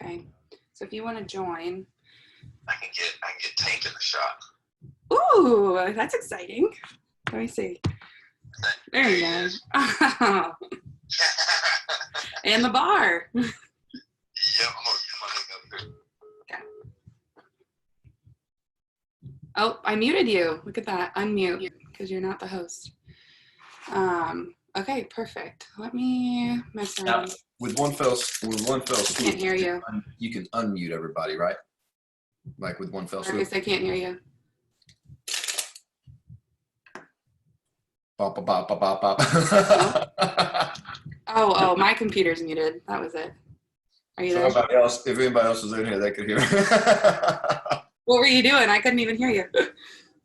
Okay. So if you want to join. I can get Tank in the shot. Ooh, that's exciting. Let me see. There you go. Oh. And the bar. Yep, I'm gonna hook up here. Okay. Oh, I muted you. Look at that. Unmute because you're not the host. Okay, perfect. Let me mess around. Now, with one fell swoop, Can't hear you. You can unmute everybody, right? Like with one fell swoop. Marcus, I can't hear you. Bop, bop, bop, bop, bop. Oh, my computer's muted. That was it. Are you there? If anybody else was in here, they could hear. What were you doing? I couldn't even hear you.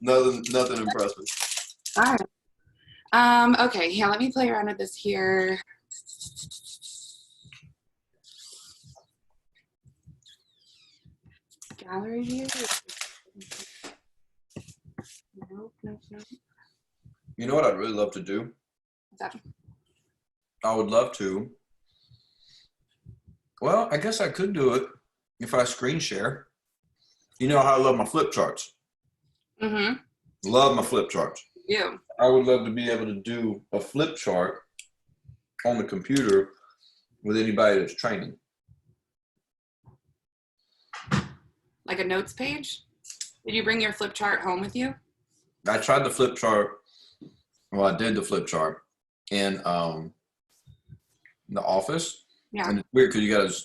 Nothing impressive. All right. Okay, yeah, let me play around with this here. Gallery view? Nope. You know what I'd really love to do? What's that? I would love to. Well, I guess I could do it if I screen share. You know how I love my flip charts. Mm-hmm. Love my flip charts. You. I would love to be able to do a flip chart on the computer with anybody that's training. Like a notes page? Did you bring your flip chart home with you? I tried the flip chart. Well, I did the flip chart in the office. Yeah. And it's weird because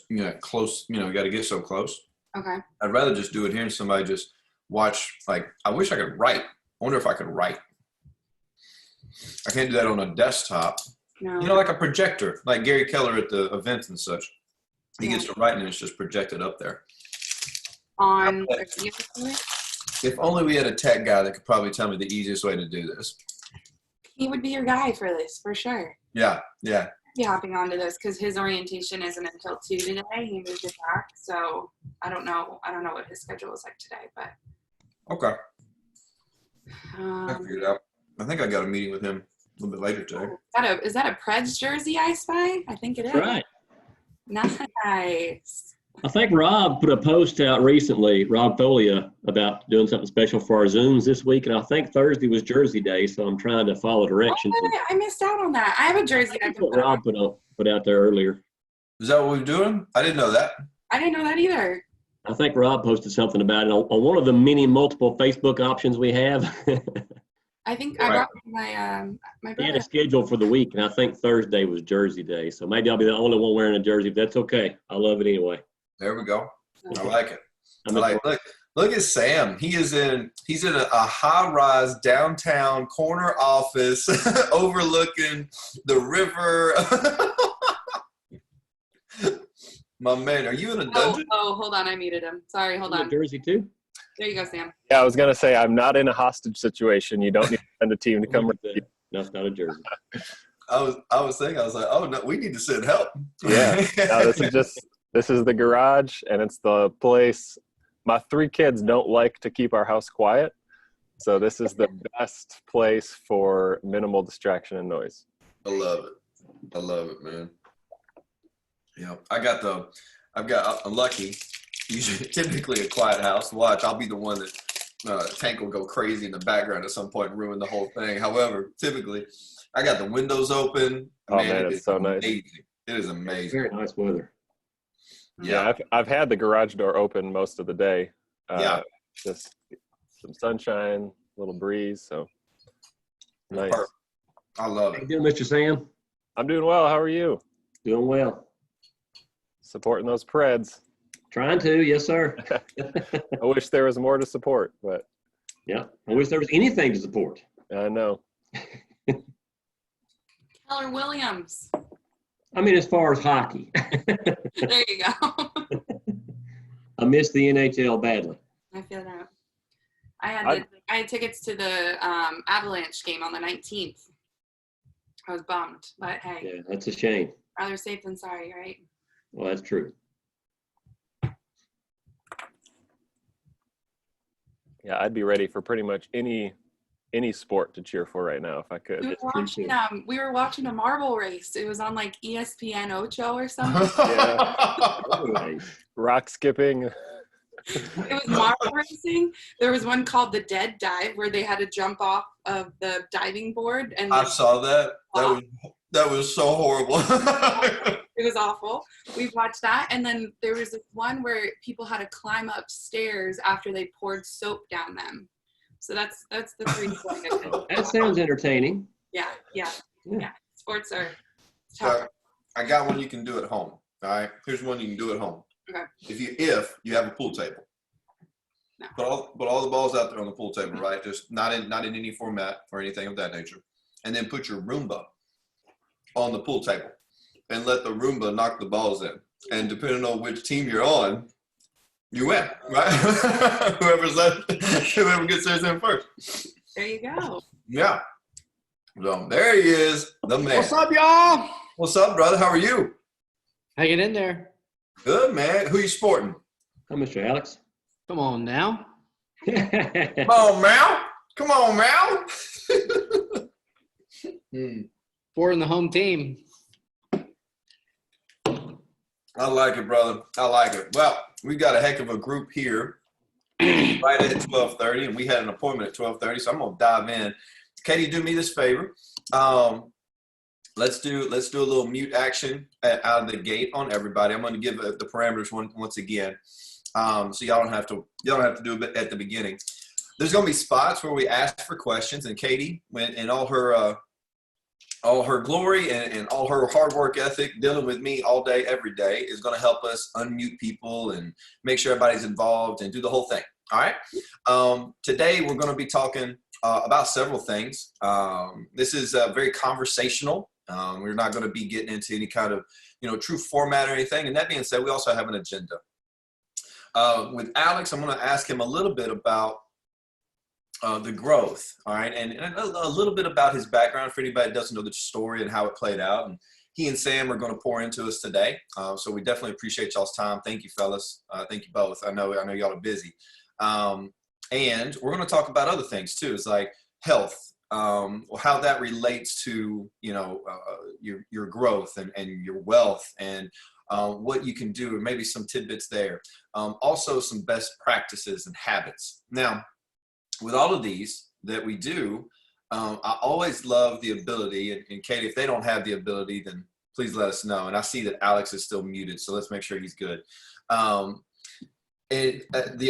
you got to, close, you got to get so close. Okay. I'd rather just do it here and somebody just watch. Like, I wish I could write. I wonder if I could write. I can't do that on a desktop. No. Like a projector, like Gary Keller at the events and such. He gets to write and it's just projected up there. On If only we had a tech guy that could probably tell me the easiest way to do this. He would be your guy for this, for sure. Yeah. Be hopping onto this because his orientation isn't until 2 today. He moved it back, so I don't know what his schedule is like today, but Okay. I figured it out. I think I got a meeting with him a little bit later today. Is that a Preds jersey I spy? I think it is. Right. Nice. I think Rob put a post out recently, Rob Folia, about doing something special for our Zooms this week, and I think Thursday was Jersey Day, so I'm trying to follow directions. Oh, I missed out on that. I have a jersey. That's what Rob put out there earlier. Is that what we're doing? I didn't know that. I didn't know that either. I think Rob posted something about it on one of the many multiple Facebook options we have. I think I brought my He had brother. a schedule for the week, and I think Thursday was Jersey Day, so maybe I'll be the only one wearing a jersey, but that's okay. I love it anyway. There we go. I like it. Look at Sam. He's in a high-rise downtown corner office overlooking the river. My man, are you in a dungeon? Oh, hold on. I muted him. Sorry, hold on. Jersey too? There you go, Sam. Yeah, I was going to say, I'm not in a hostage situation. You don't need to send a team to come. No, it's not a jersey. I was thinking, I was like, oh, no, we need to send help. Yeah. No, this is the garage, and it's the place. My 3 kids don't like to keep our house quiet, so this is the best place for minimal distraction and noise. I love it, man. Yeah, I'm lucky. Usually, typically a quiet house. Watch, I'll be the one that Tank will go crazy in the background at some point and ruin the whole thing. However, typically, I got the windows open. Oh man, it's so amazing. nice. It is amazing. Very nice weather. Yeah, I've had the garage door open most of the day. Just some sunshine, a little breeze, so nice. Perfect. I love How it. you doing, Mr. Sam? I'm doing well. How are you? Doing well. Supporting those Preds. Trying to, yes, sir. I wish there was more to support, but Yeah, I wish there was anything to support. I know. Keller Williams. I mean, as far as hockey. There you go. I miss the NHL badly. I feel that. I had tickets to the Avalanche game on the 19th. I was bummed, but hey. Yeah, that's a shame. Rather safe than sorry, right? Well, that's true. Yeah, I'd be ready for pretty much any any sport to cheer for right now if I could. We were watching a marble race. It was on like ESPN Ocho or something. Rock skipping. It was marble racing. There was one called the dead dive where they had to jump off of the diving board. And I saw that. That was so horrible. It was awful. We watched that. And then there was this one where people had to climb up stairs after they poured soap down them. So that's the three. That sounds entertaining. Yeah. Sports are tough. So, I got one you can do at home. All right. Here's one you can do at home. Okay. If you have a pool table. No. Put all the balls out there on the pool table, right? Just not in any format or anything of that nature. And then put your Roomba on the pool table and let the Roomba knock the balls in. And depending on which team you're on, you win, right? Whoever gets theirs in first. There you go. Yeah. So there he is, the man. What's up, y'all? What's up, brother? How are you? Hanging in there. Good, man. Who you sporting? Hi, Mr. Alex. Come on now. Come on, Mal. Come on, Mal. Four in the home team. I like it, brother. I like it. Well, we got a heck of a group here right at 12:30, and we had an appointment at 12:30, so I'm going to dive in. Katie, do me this favor. Let's do a little mute action out of the gate on everybody. I'm going to give the parameters once again, so y'all don't have to do it at the beginning. There's going to be spots where we ask for questions, and Katie, in all her glory and all her hard work ethic, dealing with me all day, every day, is going to help us unmute people and make sure everybody's involved and do the whole thing. All right. Today we're going to be talking about several things. This is very conversational. We're not going to be getting into any kind of, true format or anything. And that being said, we also have an agenda. With Alex, I'm going to ask him a little bit about the growth, all right, and a little bit about his background for anybody that doesn't know the story and how it played out. And he and Sam are going to pour into us today, so we definitely appreciate y'all's time. Thank you, fellas. Thank you both. I know y'all are busy, and we're going to talk about other things too. It's like health, how that relates to your growth and your wealth and what you can do, and maybe some tidbits there. Also, some best practices and habits. Now, with all of these that we do, I always love the ability, and Katie, if they don't have the ability, then please let us know. And I see that Alex is still muted, so let's make sure he's good. The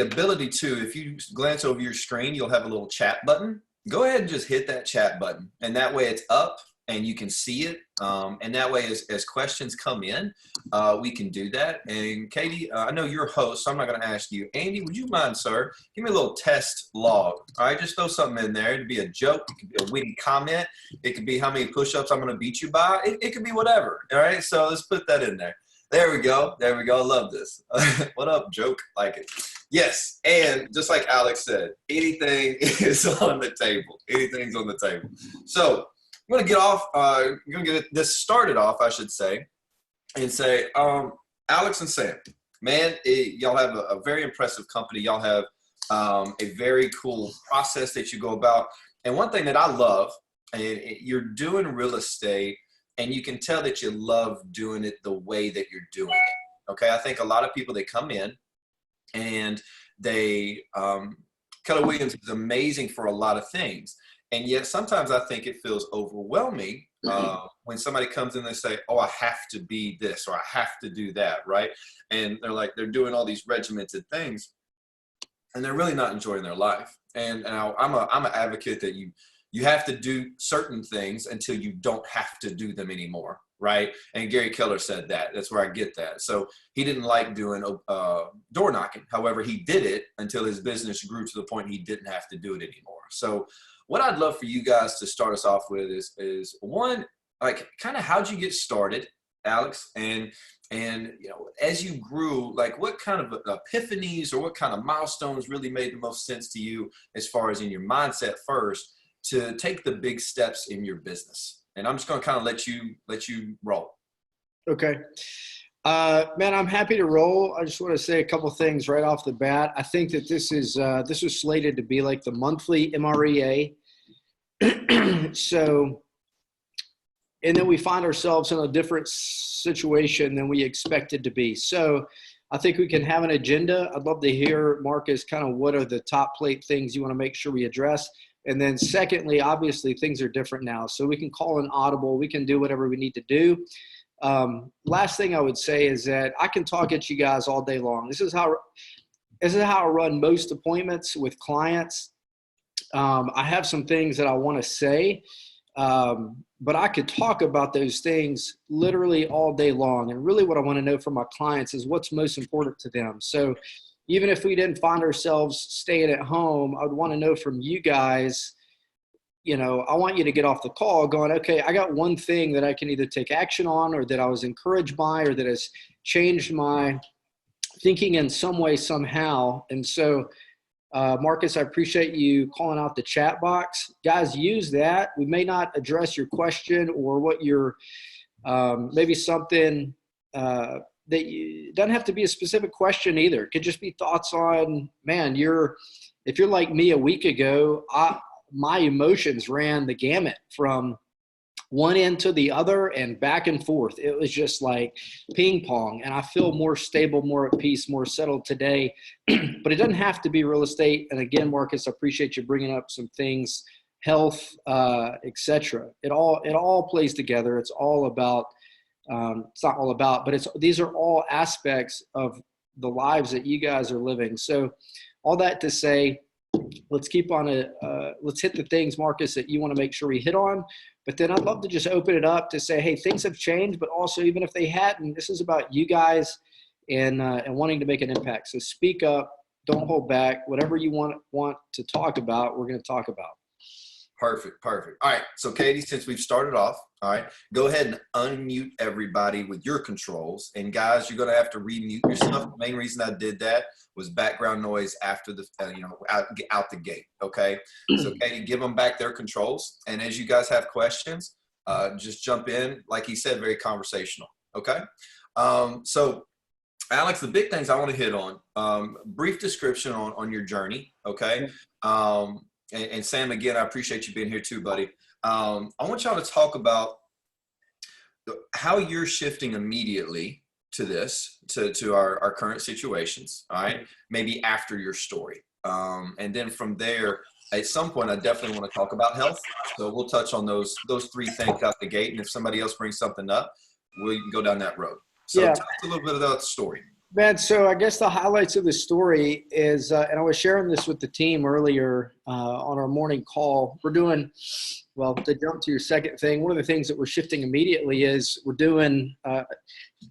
ability to, if you glance over your screen, you'll have a little chat button. Go ahead and just hit that chat button, and that way it's up and you can see it. And that way, as questions come in, we can do that. And Katie, I know you're a host, so I'm not going to ask you. Andy, would you mind, sir? Give me a little test log. All right, just throw something in there. It could be a joke. It could be a witty comment. It could be how many push-ups I'm going to beat you by. It could be whatever. All right, so let's put that in there. There we go. There we go. I love this. What up, joke? Like it. Yes, and just like Alex said, anything is on the table. Anything's on the table. So I'm going to get off, I'm going to get this started off, I should say, and say, Alex and Sam, man, y'all have a very impressive company. Y'all have a very cool process that you go about. And one thing that I love, and you're doing real estate, and you can tell that you love doing it the way that you're doing it. Okay, I think a lot of people, they come in, and they, Keller Williams is amazing for a lot of things. And yet sometimes I think it feels overwhelming when somebody comes in and they say, oh, I have to be this or I have to do that, right? And they're doing all these regimented things and they're really not enjoying their life. And I'm an advocate that you have to do certain things until you don't have to do them anymore, right? And Gary Keller said that. That's where I get that. So he didn't like doing door knocking. However, he did it until his business grew to the point he didn't have to do it anymore. So what I'd love for you guys to start us off with is one, like kind of how'd you get started, Alex? And as you grew, like what kind of epiphanies or what kind of milestones really made the most sense to you as far as in your mindset first to take the big steps in your business? And I'm just going to kind of let you roll. Okay. Man, I'm happy to roll. I just want to say a couple things right off the bat. I think that this was slated to be like the monthly MREA. So, and then we find ourselves in a different situation than we expected to be. So I think we can have an agenda. I'd love to hear, Marcus, kind of what are the top plate things you want to make sure we address. And then secondly, obviously things are different now. So we can call an audible. We can do whatever we need to do. Last thing I would say is that I can talk at you guys all day long. This is how I run most appointments with clients. I have some things that I want to say, but I could talk about those things literally all day long. And really what I want to know from my clients is what's most important to them. So even if we didn't find ourselves staying at home, I would want to know from you guys, I want you to get off the call going, okay, I got one thing that I can either take action on, or that I was encouraged by, or that has changed my thinking in some way, somehow. And so, Marcus, I appreciate you calling out the chat box. Guys, use that. We may not address your question or what your maybe something that doesn't have to be a specific question either. It could just be thoughts on, man, if you're like me a week ago, my emotions ran the gamut from one end to the other and back and forth. It was just like ping pong. And I feel more stable, more at peace, more settled today. But it doesn't have to be real estate. And again, Marcus, I appreciate you bringing up some things, health, etc. It all plays together. It's all about, it's not all about, but these are all aspects of the lives that you guys are living. So all that to say, let's keep on let's hit the things, Marcus, that you want to make sure we hit on. But then I'd love to just open it up to say, hey, things have changed, but also even if they hadn't, this is about you guys and wanting to make an impact. So speak up, don't hold back. Whatever you want to talk about, we're going to talk about. Perfect. All right. So Katie, since we've started off, all right, go ahead and unmute everybody with your controls. And guys, you're going to have to remute yourself. The main reason I did that was background noise after the, out the gate. Okay. So Katie, give them back their controls. And as you guys have questions, just jump in. Like he said, very conversational. Okay. So Alex, the big things I want to hit on, brief description on your journey. Okay. And Sam, again, I appreciate you being here too, buddy. I want y'all to talk about how you're shifting immediately to this, to our current situations, all right? Maybe after your story. And then from there, at some point, I definitely want to talk about health. So we'll touch on those three things out the gate. And if somebody else brings something up, we can go down that road. So Yeah. talk a little bit about the story. Man, so I guess the highlights of the story is, and I was sharing this with the team earlier on our morning call. We're doing, well, to jump to your second thing, one of the things that we're shifting immediately is we're doing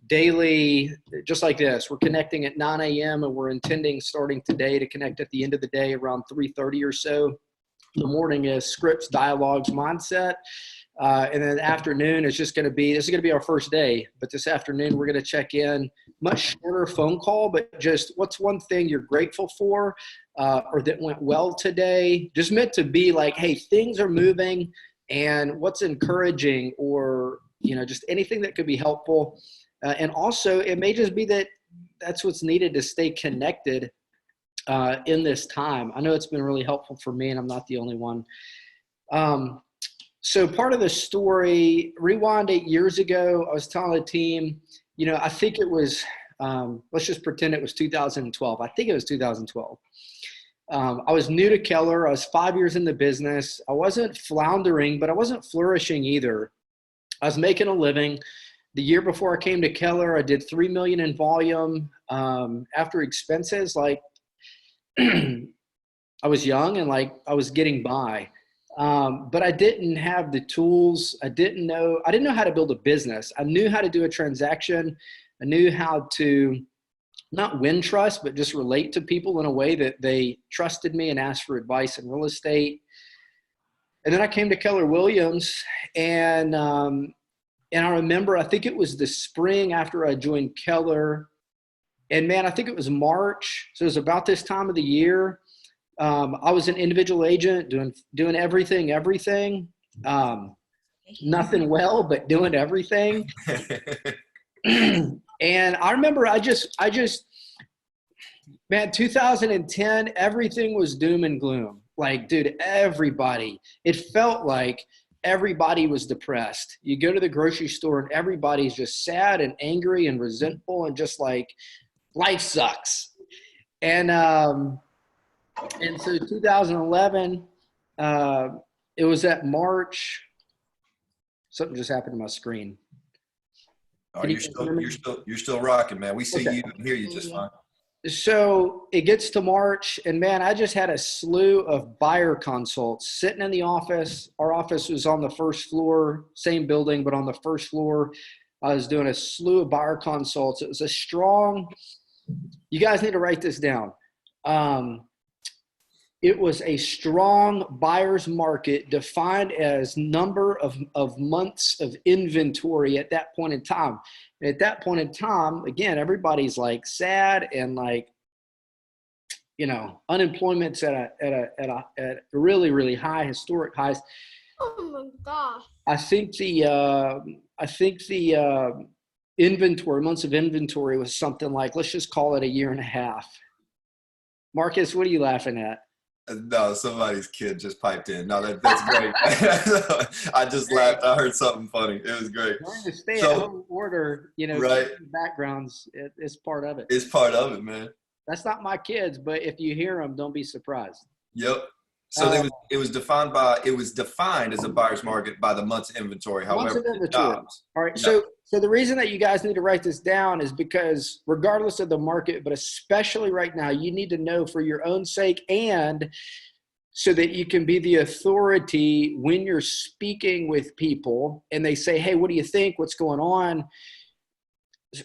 daily, just like this. We're connecting at 9 a.m. and we're intending starting today to connect at the end of the day around 3:30 or so. The morning is scripts, dialogues, mindset. And then the afternoon is just going to be, this is going to be our first day, but this afternoon we're going to check in, much shorter phone call, but just what's one thing you're grateful for or that went well today, just meant to be like, hey, things are moving and what's encouraging, or, just anything that could be helpful. And also it may just be that that's what's needed to stay connected in this time. I know it's been really helpful for me and I'm not the only one. So part of the story, rewind 8 years ago, I was telling the team, I think it was, let's just pretend it was 2012. I think it was 2012. I was new to Keller. I was 5 years in the business. I wasn't floundering, but I wasn't flourishing either. I was making a living. The year before I came to Keller, I did $3 million in volume. After expenses, I was young and I was getting by. But I didn't have the tools. I didn't know how to build a business. I knew how to do a transaction. I knew how to not win trust, but just relate to people in a way that they trusted me and asked for advice in real estate. And then I came to Keller Williams and I remember, I think it was the spring after I joined Keller, and man, I think it was March. So it was about this time of the year. I was an individual agent doing everything, nothing well, but doing everything. And I remember man, 2010, everything was doom and gloom. Like, dude, it felt like everybody was depressed. You go to the grocery store and everybody's just sad and angry and resentful and just like, life sucks. And so 2011, it was at March. Something just happened to my screen. Oh, you're still rocking, man. We see Okay. you and hear you just fine. So it gets to March, and man, I just had a slew of buyer consults sitting in the office. Our office was on the first floor, same building, but on the first floor. I was doing a slew of buyer consults. It was a strong, you guys need to write this down. It was a strong buyer's market defined as number of months of inventory at that point in time. And at that point in time, again, everybody's like sad and like, you know, unemployment's at a really, really high, historic highs. Oh my gosh. I think the inventory, months of inventory was something like, let's just call it a year and a half. Marcus, what are you laughing at? No, somebody's kid just piped in. No, that's great. I just laughed. I heard something funny. It was great. During the stay-at-home order, you know, right. Backgrounds, it's part of it. It's part of it, man. That's not my kids, but if you hear them, don't be surprised. Yep. So it was defined as a buyer's market by the month's inventory. Months However, of inventory. All right. Yeah. So the reason that you guys need to write this down is because regardless of the market, but especially right now, you need to know for your own sake and so that you can be the authority when you're speaking with people and they say, hey, what do you think? What's going on?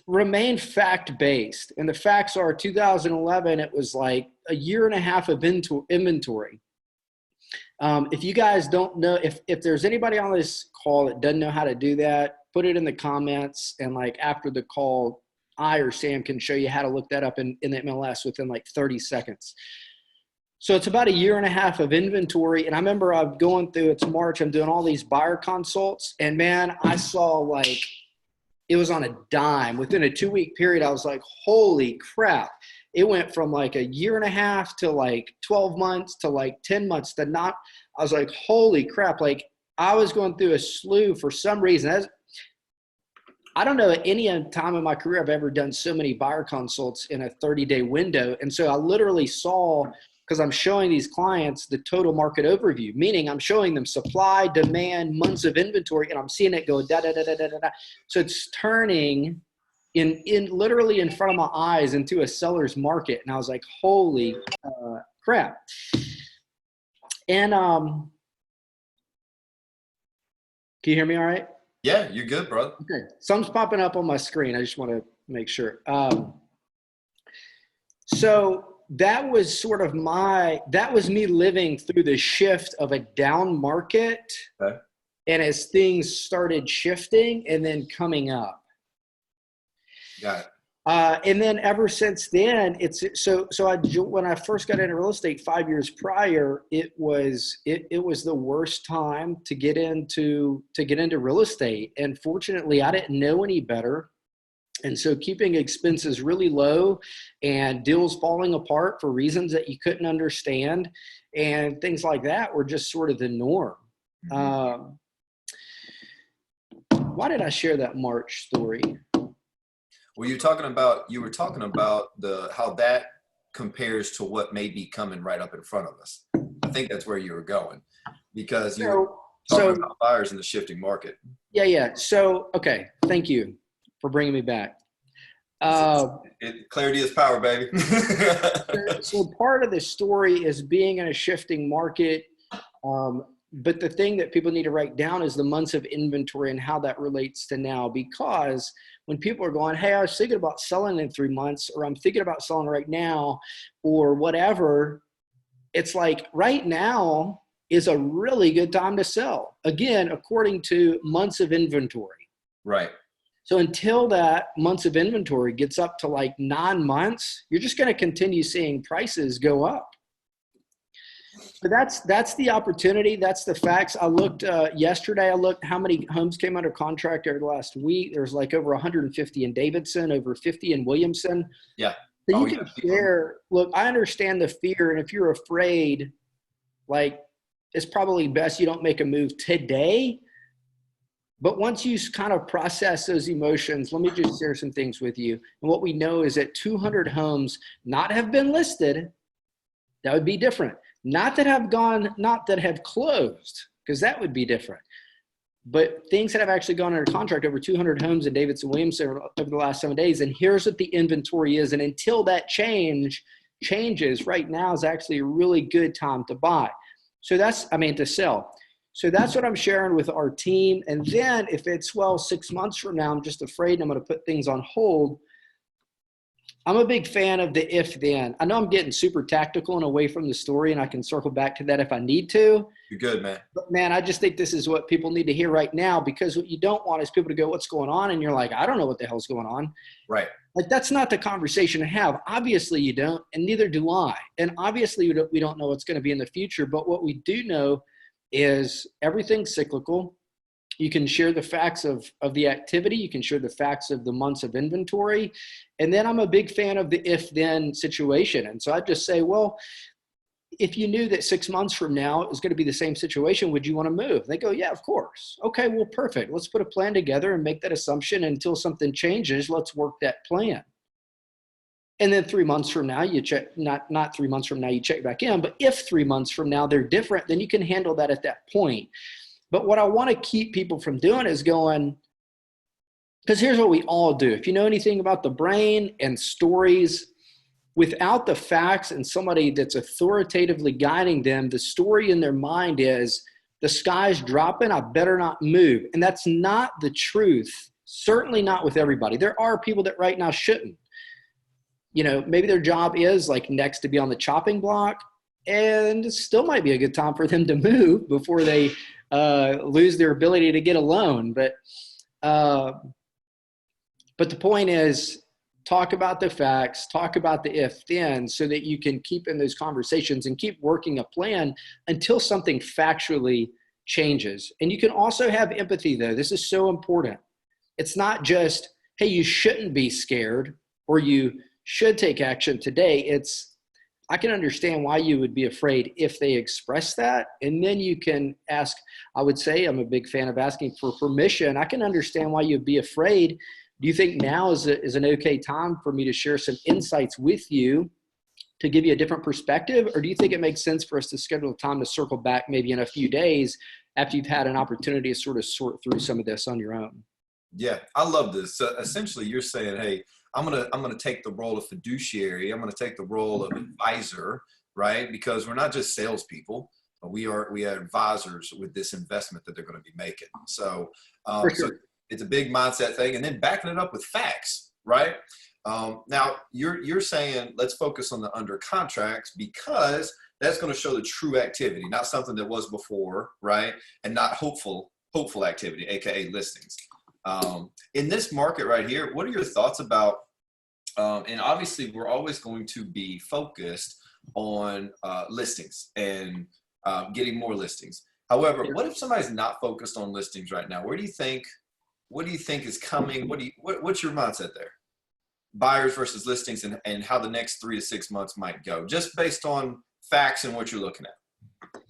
Remain fact-based. And the facts are 2011, it was like a year and a half of inventory. If you guys don't know, if there's anybody on this call that doesn't know how to do that, put it in the comments. And like after the call, I or Sam can show you how to look that up in the MLS within like 30 seconds. So it's about a year and a half of inventory. And I remember I'm going through, it's March, I'm doing all these buyer consults. And man, I saw like, it was on a dime. Within a 2-week period, I was like, holy crap. It went from like a year and a half to like 12 months to like 10 months to not, I was like, holy crap. Like I was going through a slew for some reason. I don't know at any time in my career I've ever done so many buyer consults in a 30-day window. And so I literally saw, because I'm showing these clients the total market overview, meaning I'm showing them supply, demand, months of inventory, and I'm seeing it go da da da da da da. So it's turning in literally in front of my eyes into a seller's market, and I was like, holy crap. And can you hear me all right? Yeah, you're good, brother. Okay, something's popping up on my screen. I just want to make sure. So that was sort of that was me living through the shift of a down market. Okay. And as things started shifting and then coming up. Got it. And then ever since then, when I first got into real estate 5 years prior, it was the worst time to get into real estate. And fortunately, I didn't know any better. And so keeping expenses really low and deals falling apart for reasons that you couldn't understand and things like that were just sort of the norm. Mm-hmm. Why did I share that March story? Well, you were talking about how that compares to what may be coming right up in front of us. I think that's where you were going because you were talking about buyers in the shifting market. Yeah. So, okay. Thank you for bringing me back. Clarity is power, baby. So part of the story is being in a shifting market. But the thing that people need to write down is the months of inventory and how that relates to now. Because when people are going, hey, I was thinking about selling in 3 months, or I'm thinking about selling right now, or whatever, it's like right now is a really good time to sell. Again, according to months of inventory. Right. So until that months of inventory gets up to like 9 months, you're just going to continue seeing prices go up. So that's the opportunity. That's the facts. I looked yesterday. I looked how many homes came under contract over the last week. There's like over 150 in Davidson, over 50 in Williamson. Yeah. So you can share. Look, I understand the fear, and if you're afraid, like it's probably best you don't make a move today. But once you kind of process those emotions, let me just share some things with you. And what we know is that 200 homes not have been listed, that would be different. Not that have closed, because that would be different. But things that have actually gone under contract, over 200 homes in Davidson Williams over the last 7 days. And here's what the inventory is. And until that changes, right now is actually a really good time to buy. So to sell. So that's what I'm sharing with our team. And then if it's, 6 months from now, I'm just afraid and I'm going to put things on hold. I'm a big fan of the if then. I know I'm getting super tactical and away from the story, and I can circle back to that if I need to. You're good, man. But man, I just think this is what people need to hear right now, because what you don't want is people to go, what's going on? And you're like, I don't know what the hell's going on. Right. Like, that's not the conversation to have. Obviously you don't, and neither do I. And obviously we don't know what's going to be in the future, but what we do know is everything's cyclical. You can share the facts of the activity. You can share the facts of the months of inventory. And then I'm a big fan of the if-then situation. And so I just say, if you knew that 6 months from now it was going to be the same situation, would you want to move? They go, yeah, of course. Okay, well, perfect. Let's put a plan together and make that assumption. Until something changes, let's work that plan. And then 3 months from now, you check, not 3 months from now, you check back in. But if 3 months from now they're different, then you can handle that at that point. But what I want to keep people from doing is going, because here's what we all do. If you know anything about the brain and stories, without the facts and somebody that's authoritatively guiding them, the story in their mind is, the sky's dropping, I better not move. And that's not the truth, certainly not with everybody. There are people that right now shouldn't. Maybe their job is like next to be on the chopping block, and it still might be a good time for them to move before they lose their ability to get a loan. But the point is, talk about the facts, talk about the if-then, so that you can keep in those conversations and keep working a plan until something factually changes. And you can also have empathy, though. This is so important. It's not just, hey, you shouldn't be scared or you should take action today. I can understand why you would be afraid if they express that. And then you can ask, I would say, I'm a big fan of asking for permission. I can understand why you'd be afraid. Do you think now is an okay time for me to share some insights with you to give you a different perspective? Or do you think it makes sense for us to schedule a time to circle back maybe in a few days after you've had an opportunity to sort of sort through some of this on your own? Yeah, I love this. So essentially, you're saying, hey, I'm gonna take the role of fiduciary. I'm gonna take the role of advisor, right? Because we're not just salespeople. We are advisors with this investment that they're going to be making. So, so it's a big mindset thing, and then backing it up with facts, right? Now you're saying let's focus on the under contracts, because that's going to show the true activity, not something that was before, right? And not hopeful activity, aka listings. In this market right here, what are your thoughts about, and obviously we're always going to be focused on listings and getting more listings. However, what if somebody's not focused on listings right now? What do you think is coming? What's your mindset there? Buyers versus listings, and how the next 3 to 6 months might go, just based on facts and what you're looking at.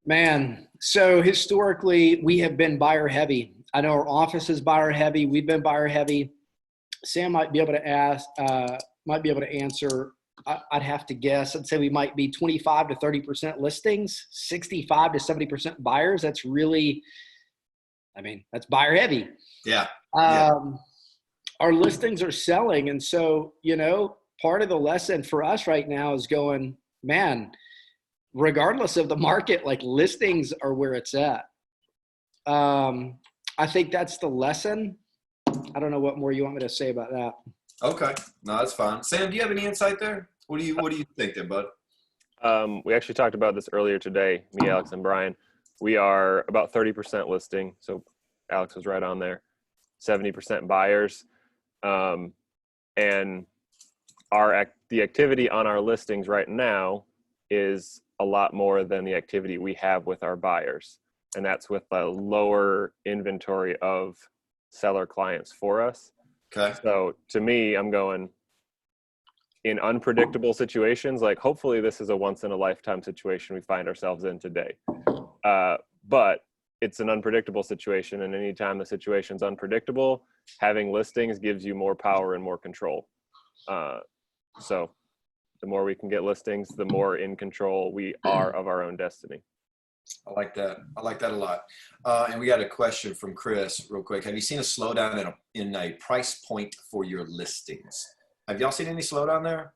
Man, so historically we have been buyer heavy. I know our office is buyer heavy. We've been buyer heavy. Sam might be able to answer. I'd have to guess. I'd say we might be 25 to 30% listings, 65 to 70% buyers. That's really, that's buyer heavy. Yeah. Our listings are selling. And so, part of the lesson for us right now is going, man, regardless of the market, like, listings are where it's at. I think that's the lesson. I don't know what more you want me to say about that. Okay. No, that's fine. Sam, do you have any insight there? What do you think there, bud? We actually talked about this earlier today, me, Alex, and Brian. We are about 30% listing. So Alex was right on there. 70% buyers. And the activity on our listings right now is a lot more than the activity we have with our buyers. And that's with a lower inventory of seller clients for us. Okay. So to me, I'm going, in unpredictable situations, like hopefully this is a once in a lifetime situation we find ourselves in today. But it's an unpredictable situation, and anytime the situation's unpredictable, having listings gives you more power and more control. So the more we can get listings, the more in control we are of our own destiny. I like that. I like that a lot. And we got a question from Chris real quick. Have you seen a slowdown in a price point for your listings? Have y'all seen any slowdown there?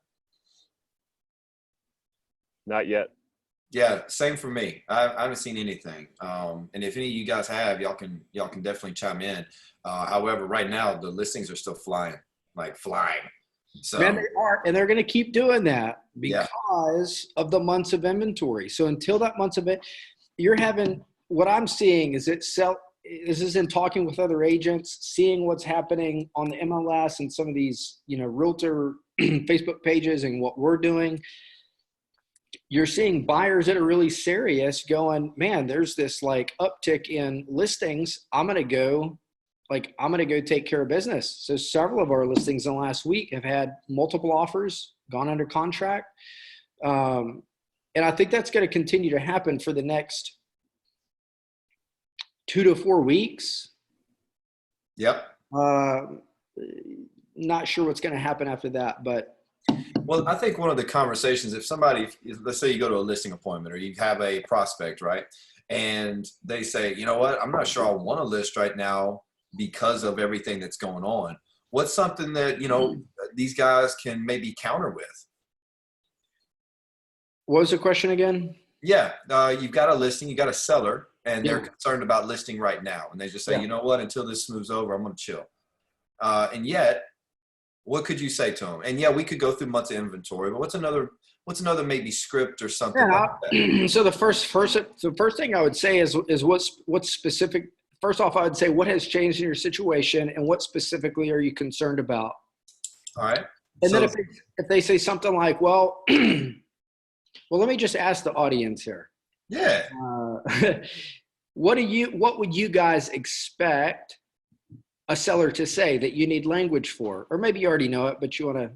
Not yet. Yeah, same for me. I haven't seen anything. And if any of you guys have, y'all can definitely chime in. However, right now the listings are still flying. So Man, they are, and they're going to keep doing that because of the months of inventory. So until that months of it, what I'm seeing is this is in talking with other agents, seeing what's happening on the MLS and some of these, realtor Facebook pages and what we're doing. You're seeing buyers that are really serious going, man, there's this like uptick in listings. I'm going to go take care of business. So several of our listings in the last week have had multiple offers, gone under contract. And I think that's going to continue to happen for the next 2 to 4 weeks. Yep. Not sure what's going to happen after that, but. Well, I think one of the conversations, if somebody, let's say you go to a listing appointment or you have a prospect, right? And they say, you know what, I'm not sure I want to list right now because of everything that's going on. What's something that, these guys can maybe counter with? What was the question again? Yeah. You've got a listing, you got a seller, and they're concerned about listing right now. And they just say, you know what, until this smooths over, I'm going to chill. And yet, what could you say to them? And yeah, we could go through months of inventory, but what's another maybe script or something like that? So the first thing I would say is what's specific. First off, I would say what has changed in your situation and what specifically are you concerned about? All right. And then if they say something like, well, let me just ask the audience here. Yeah. What would you guys expect a seller to say that you need language for? Or maybe you already know it, but you want to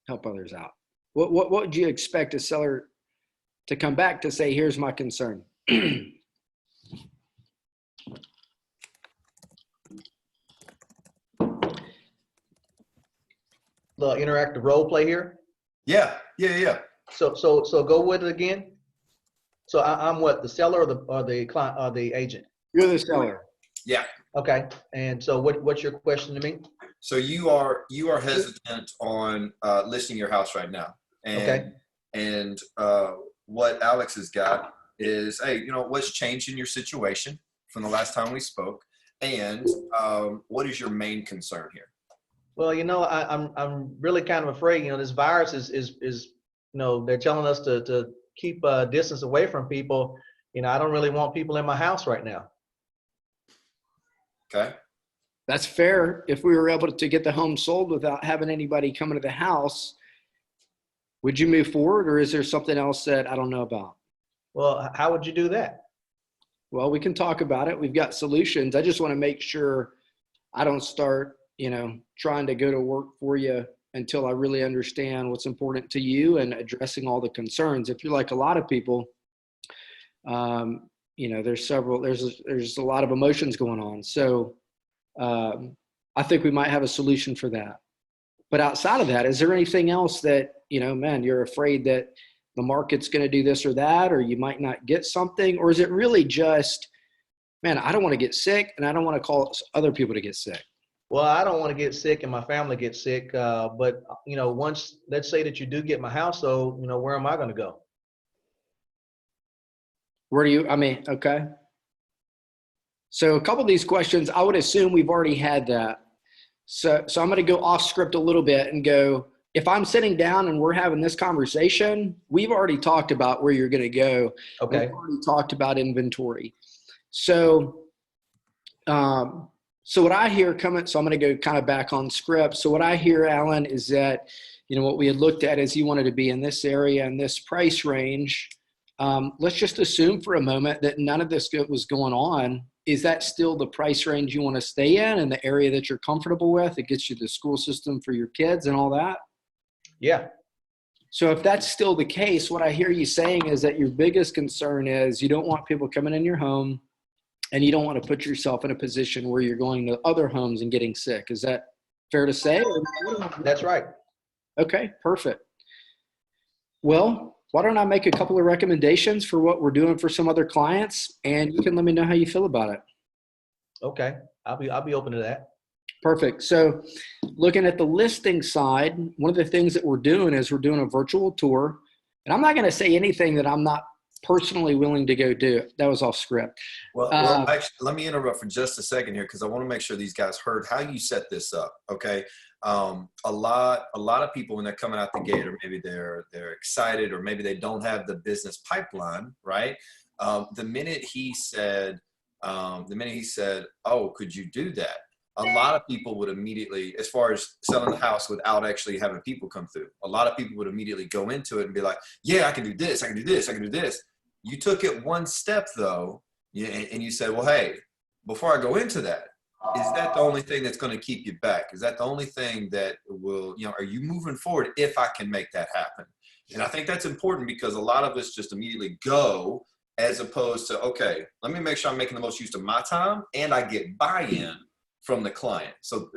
help others out. What would you expect a seller to come back to say, here's my concern? The interactive role play here. Yeah. So go with it again. So I'm what, the seller or the client or the agent? You're the seller. Yeah. Okay. And so what's your question to me? So you are hesitant on listing your house right now. And, okay. And what Alex has got is, hey, what's changed in your situation from the last time we spoke, and what is your main concern here? Well, I'm really kind of afraid. This virus is they're telling us to keep distance away from people. I don't really want people in my house right now. Okay. That's fair. If we were able to get the home sold without having anybody come into the house, would you move forward, or is there something else that I don't know about? Well, how would you do that? Well, we can talk about it. We've got solutions. I just want to make sure I don't start, trying to go to work for you until I really understand what's important to you and addressing all the concerns. If you're like a lot of people, there's a lot of emotions going on. So I think we might have a solution for that. But outside of that, is there anything else that, you're afraid that the market's going to do this or that, or you might not get something? Or is it really just, man, I don't want to get sick and I don't want to call other people to get sick? Well, I don't want to get sick and my family gets sick. But, once, let's say that you do get my house, so, where am I going to go? Okay. So a couple of these questions, I would assume we've already had that. So I'm going to go off script a little bit and go, if I'm sitting down and we're having this conversation, we've already talked about where you're going to go. Okay. We've already talked about inventory. So what I hear coming, so I'm going to go kind of back on script. So what I hear, Alan, is that, what we had looked at is you wanted to be in this area and this price range. Let's just assume for a moment that none of this was going on. Is that still the price range you want to stay in and the area that you're comfortable with? It gets you the school system for your kids and all that? Yeah. So if that's still the case, what I hear you saying is that your biggest concern is you don't want people coming in your home and you don't want to put yourself in a position where you're going to other homes and getting sick. Is that fair to say? That's right. Okay, perfect. Well, why don't I make a couple of recommendations for what we're doing for some other clients, and you can let me know how you feel about it. Okay. I'll be open to that. Perfect. So looking at the listing side, one of the things that we're doing is we're doing a virtual tour. And I'm not going to say anything that I'm not personally willing to go do. That was off script. Well, actually, let me interrupt for just a second here because I want to make sure these guys heard how you set this up. Okay, a lot of people when they're coming out the gate, or maybe they're excited, or maybe they don't have the business pipeline, right? The minute he said, "Oh, could you do that?" A lot of people would immediately, as far as selling the house without actually having people come through, a lot of people would immediately go into it and be like, "Yeah, I can do this, I can do this, I can do this." You took it one step though, and you said, well, hey, before I go into that, is that the only thing that's going to keep you back? Is that the only thing that will, are you moving forward if I can make that happen? And I think that's important because a lot of us just immediately go as opposed to, okay, let me make sure I'm making the most use of my time and I get buy-in from the client. So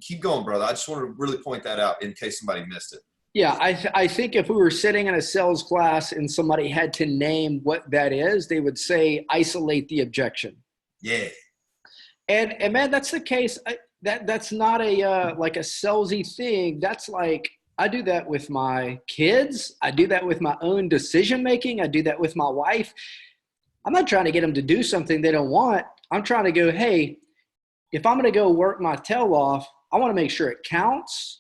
keep going, brother. I just want to really point that out in case somebody missed it. Yeah, I think if we were sitting in a sales class and somebody had to name what that is, they would say isolate the objection. Yeah. And man, that's the case. That's not a like a salesy thing. That's like I do that with my kids. I do that with my own decision making. I do that with my wife. I'm not trying to get them to do something they don't want. I'm trying to go, hey, if I'm going to go work my tail off, I want to make sure it counts.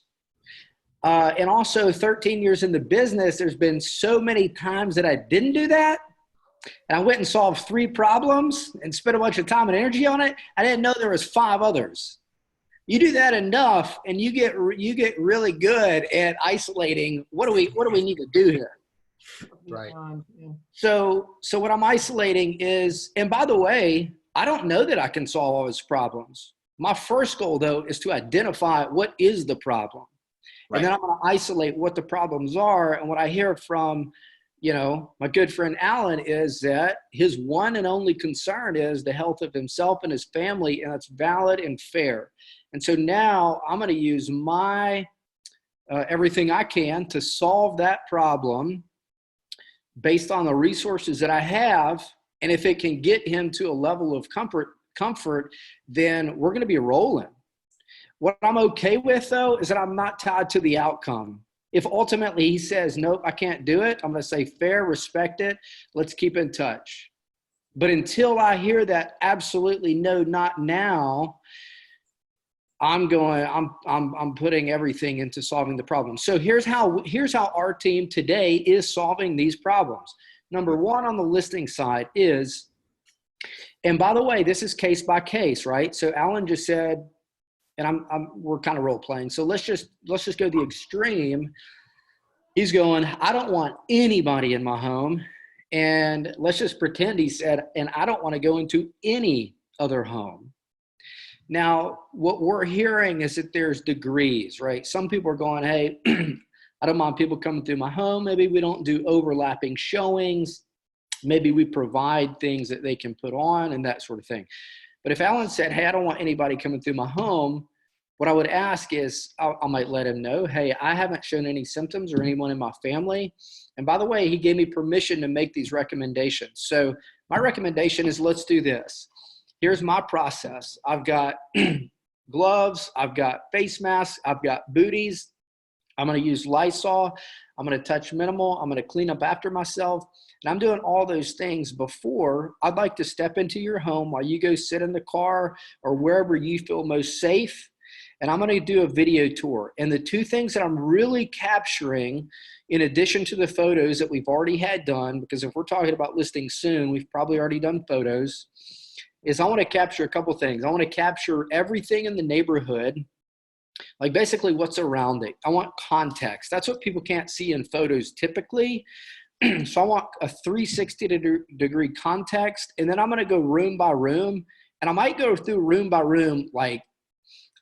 And also 13 years in the business, there's been so many times that I didn't do that. And I went and solved 3 problems and spent a bunch of time and energy on it. I didn't know there was 5 others. You do that enough and you get really good at isolating what do we need to do here? Right. So what I'm isolating is, and by the way, I don't know that I can solve all his problems. My first goal though is to identify what is the problem. Right. And then I'm going to isolate what the problems are. And what I hear from, my good friend Alan is that his one and only concern is the health of himself and his family, and it's valid and fair. And so now I'm going to use my everything I can to solve that problem based on the resources that I have. And if it can get him to a level of comfort, then we're going to be rolling. What I'm okay with, though, is that I'm not tied to the outcome. If ultimately he says, nope, I can't do it, I'm going to say fair, respect it. Let's keep in touch. But until I hear that absolutely no, not now, I'm putting everything into solving the problem. So here's how our team today is solving these problems. Number one on the listing side is, and by the way, this is case by case, right? So Alan just said, and we're kind of role playing. So let's just go the extreme. He's going, I don't want anybody in my home. And let's just pretend he said, and I don't want to go into any other home. Now, what we're hearing is that there's degrees, right? Some people are going, hey, I don't mind people coming through my home. Maybe we don't do overlapping showings. Maybe we provide things that they can put on and that sort of thing. But if Alan said, hey, I don't want anybody coming through my home, what I would ask is I might let him know, hey, I haven't shown any symptoms or anyone in my family. And by the way, he gave me permission to make these recommendations. So my recommendation is let's do this. Here's my process. I've got gloves. I've got face masks. I've got booties. I'm going to use Lysol. I'm going to touch minimal. I'm going to clean up after myself. And I'm doing all those things before I'd like to step into your home while you go sit in the car or wherever you feel most safe. And I'm going to do a video tour. And the 2 things that I'm really capturing, in addition to the photos that we've already had done, because if we're talking about listing soon, we've probably already done photos, is I want to capture a couple things. I want to capture everything in the neighborhood, like basically what's around it. I want context. That's what people can't see in photos typically. So I want a 360-degree context. And then I'm going to go room by room. And I might go through room by room, like,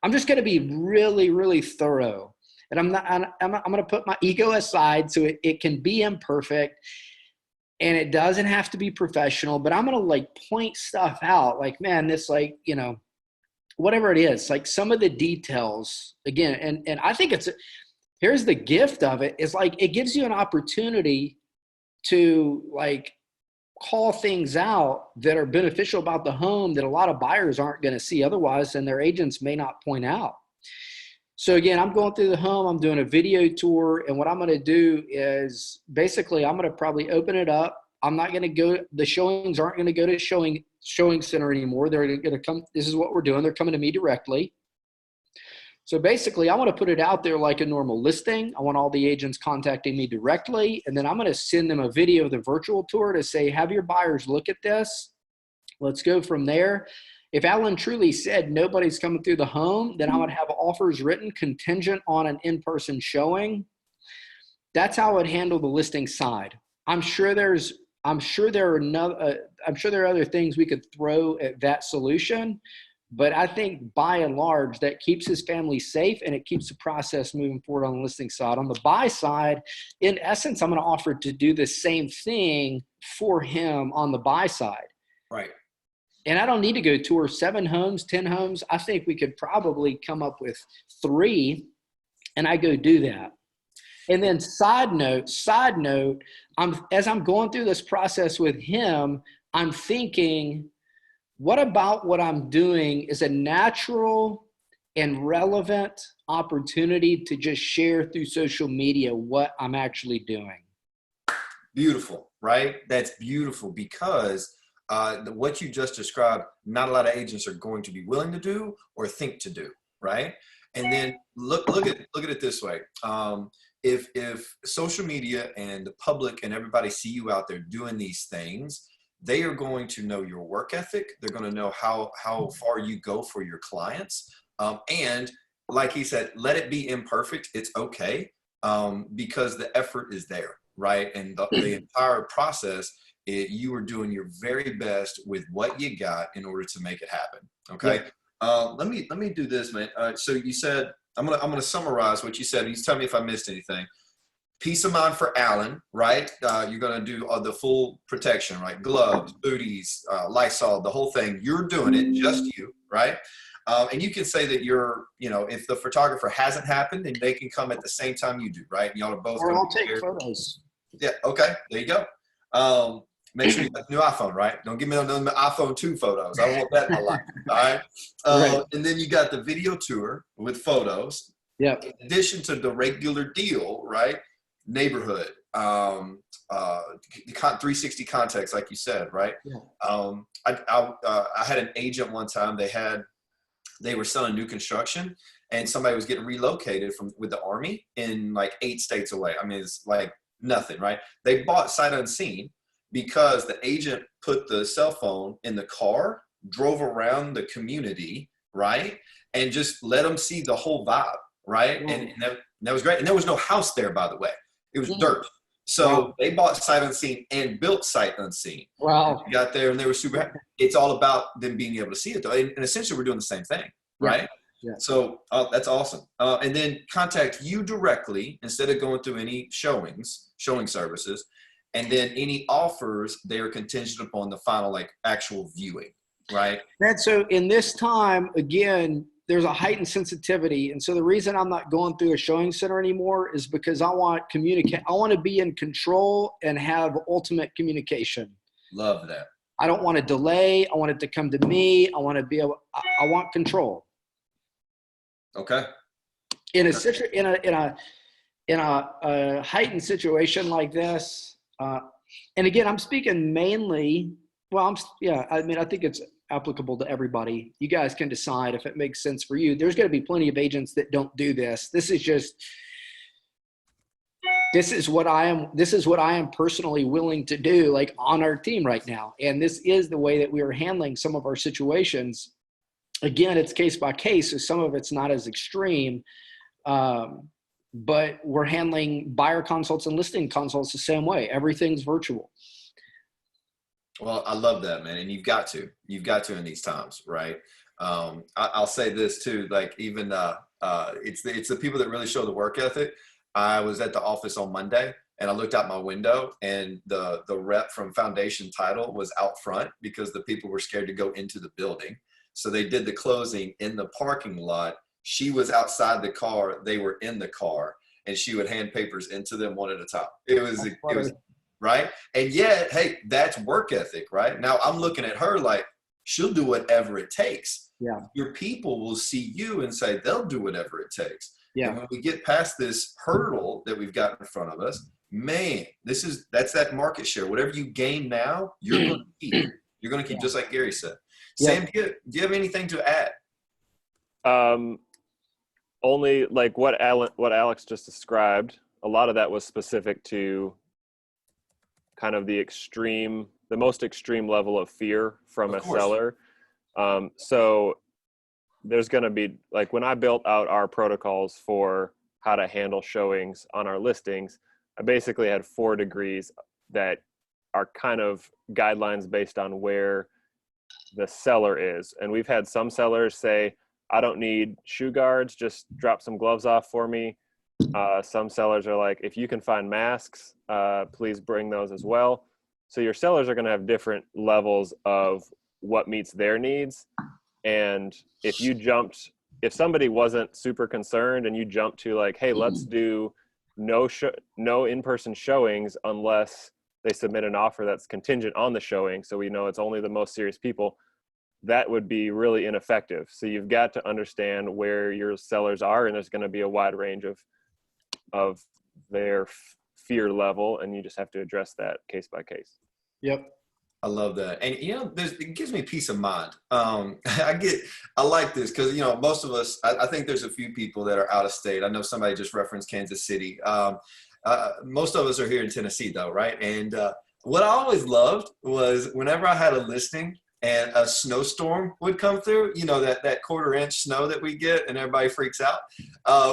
I'm just going to be really, really thorough. And I'm going to put my ego aside so it can be imperfect and it doesn't have to be professional, but I'm going to like point stuff out like, man, this like, you know, whatever it is, like some of the details again. And I think here's the gift of it is like, it gives you an opportunity to like call things out that are beneficial about the home that a lot of buyers aren't going to see otherwise, and their agents may not point out. So again, I'm going through the home, I'm doing a video tour, and what I'm going to do is basically I'm going to probably open it up. I'm not going to go, the showings aren't going to go to showing center anymore. They're going to come, this is what we're doing. They're coming to me directly. So basically I want to put it out there like a normal listing. I want all the agents contacting me directly. And then I'm going to send them a video of the virtual tour to say, have your buyers look at this. Let's go from there. If Alan truly said nobody's coming through the home, then I would have offers written contingent on an in-person showing. That's how I would handle the listing side. I'm sure there are other things we could throw at that solution, but I think by and large that keeps his family safe and it keeps the process moving forward on the listing side. On the buy side, in essence, I'm going to offer to do the same thing for him on the buy side. Right. And I don't need to go tour 7 homes, 10 homes. I think we could probably come up with 3, and I go do that. And then side note, as I'm going through this process with him, I'm thinking, what about what I'm doing is a natural and relevant opportunity to just share through social media what I'm actually doing? Beautiful, right? That's beautiful, because what you just described, not a lot of agents are going to be willing to do or think to do, right? And then look at it this way. If social media and the public and everybody see you out there doing these things, they are going to know your work ethic. They're going to know how far you go for your clients. And like he said, let it be imperfect. It's okay, because the effort is there, right? And the entire process, you are doing your very best with what you got in order to make it happen. Okay. Yeah. Let me do this, man. So you said, I'm gonna summarize what you said. You tell me if I missed anything. Peace of mind for Alan, right? You're gonna do the full protection, right? Gloves, booties, Lysol, the whole thing. You're doing it, just you, right? And you can say that if the photographer hasn't happened, then they can come at the same time you do, right? And y'all are both. Or I'll take photos. Yeah. Okay. There you go. Make sure you got the new iPhone, right? Don't give me no iPhone 2 photos. I don't want that in my life. All right. Right. And then you got the video tour with photos. Yeah. In addition to the regular deal, right? Neighborhood, 360 context, like you said, right? Yeah. I had an agent one time. They were selling new construction, and somebody was getting relocated with the Army in like 8 states away. I mean, it's like nothing, right? They bought sight unseen, because the agent put the cell phone in the car, drove around the community, right? And just let them see the whole vibe, right? And that was great. And there was no house there, by the way. It was dirt. So they bought sight unseen and built sight unseen. Wow. We got there and they were super happy. It's all about them being able to see it, though. And essentially we're doing the same thing, right? Yeah. So that's awesome. And then contact you directly instead of going through any showing services. And then any offers, they are contingent upon the final, like, actual viewing, right? And so in this time, again, there's a heightened sensitivity. And so the reason I'm not going through a showing center anymore is because I want to be in control and have ultimate communication. Love that. I don't want to delay. I want it to come to me. I want to be able, I want control. Okay. In a heightened situation like this, and again, I'm speaking mainly, I think it's applicable to everybody. You guys can decide if it makes sense for you. There's going to be plenty of agents that don't do this. This is what I am personally willing to do, like, on our team right now. And this is the way that we are handling some of our situations. Again, it's case by case, so some of it's not as extreme. But we're handling buyer consults and listing consults the same way. Everything's virtual. Well, I love that, man. And you've got to in these times, right? I'll say this too, like, even It's the people that really show the work ethic. I was at the office on Monday and I looked out my window and the rep from Foundation Title was out front because the people were scared to go into the building. So they did the closing in the parking lot. She was outside the car. They were in the car and she would hand papers into them one at a time. It was right. And yet, hey, that's work ethic, right? Now I'm looking at her like she'll do whatever it takes. Yeah. Your people will see you and say they'll do whatever it takes. Yeah. And when we get past this hurdle that we've got in front of us, man, that's that market share. Whatever you gain now, you're going to keep. You're going to keep, just like Gary said. Sam, do you have anything to add? Only like what Alex just described. A lot of that was specific to kind of the most extreme level of fear from a seller. So there's going to be, like, when I built out our protocols for how to handle showings on our listings, I basically had 4 degrees that are kind of guidelines based on where the seller is. And we've had some sellers say, I don't need shoe guards, just drop some gloves off for me. Some sellers are like, if you can find masks, please bring those as well. So your sellers are going to have different levels of what meets their needs. And if somebody wasn't super concerned and you jumped to like, hey, let's do no in-person showings unless they submit an offer that's contingent on the showing, so we know it's only the most serious people, that would be really ineffective. So you've got to understand where your sellers are, and there's going to be a wide range of their fear level, and you just have to address that case by case. Yep. I love that. And, it gives me peace of mind. I like this because, most of us, I think there's a few people that are out of state. I know somebody just referenced Kansas City. Most of us are here in Tennessee though, right? And what I always loved was whenever I had a listing and a snowstorm would come through, that 1/4 inch snow that we get and everybody freaks out.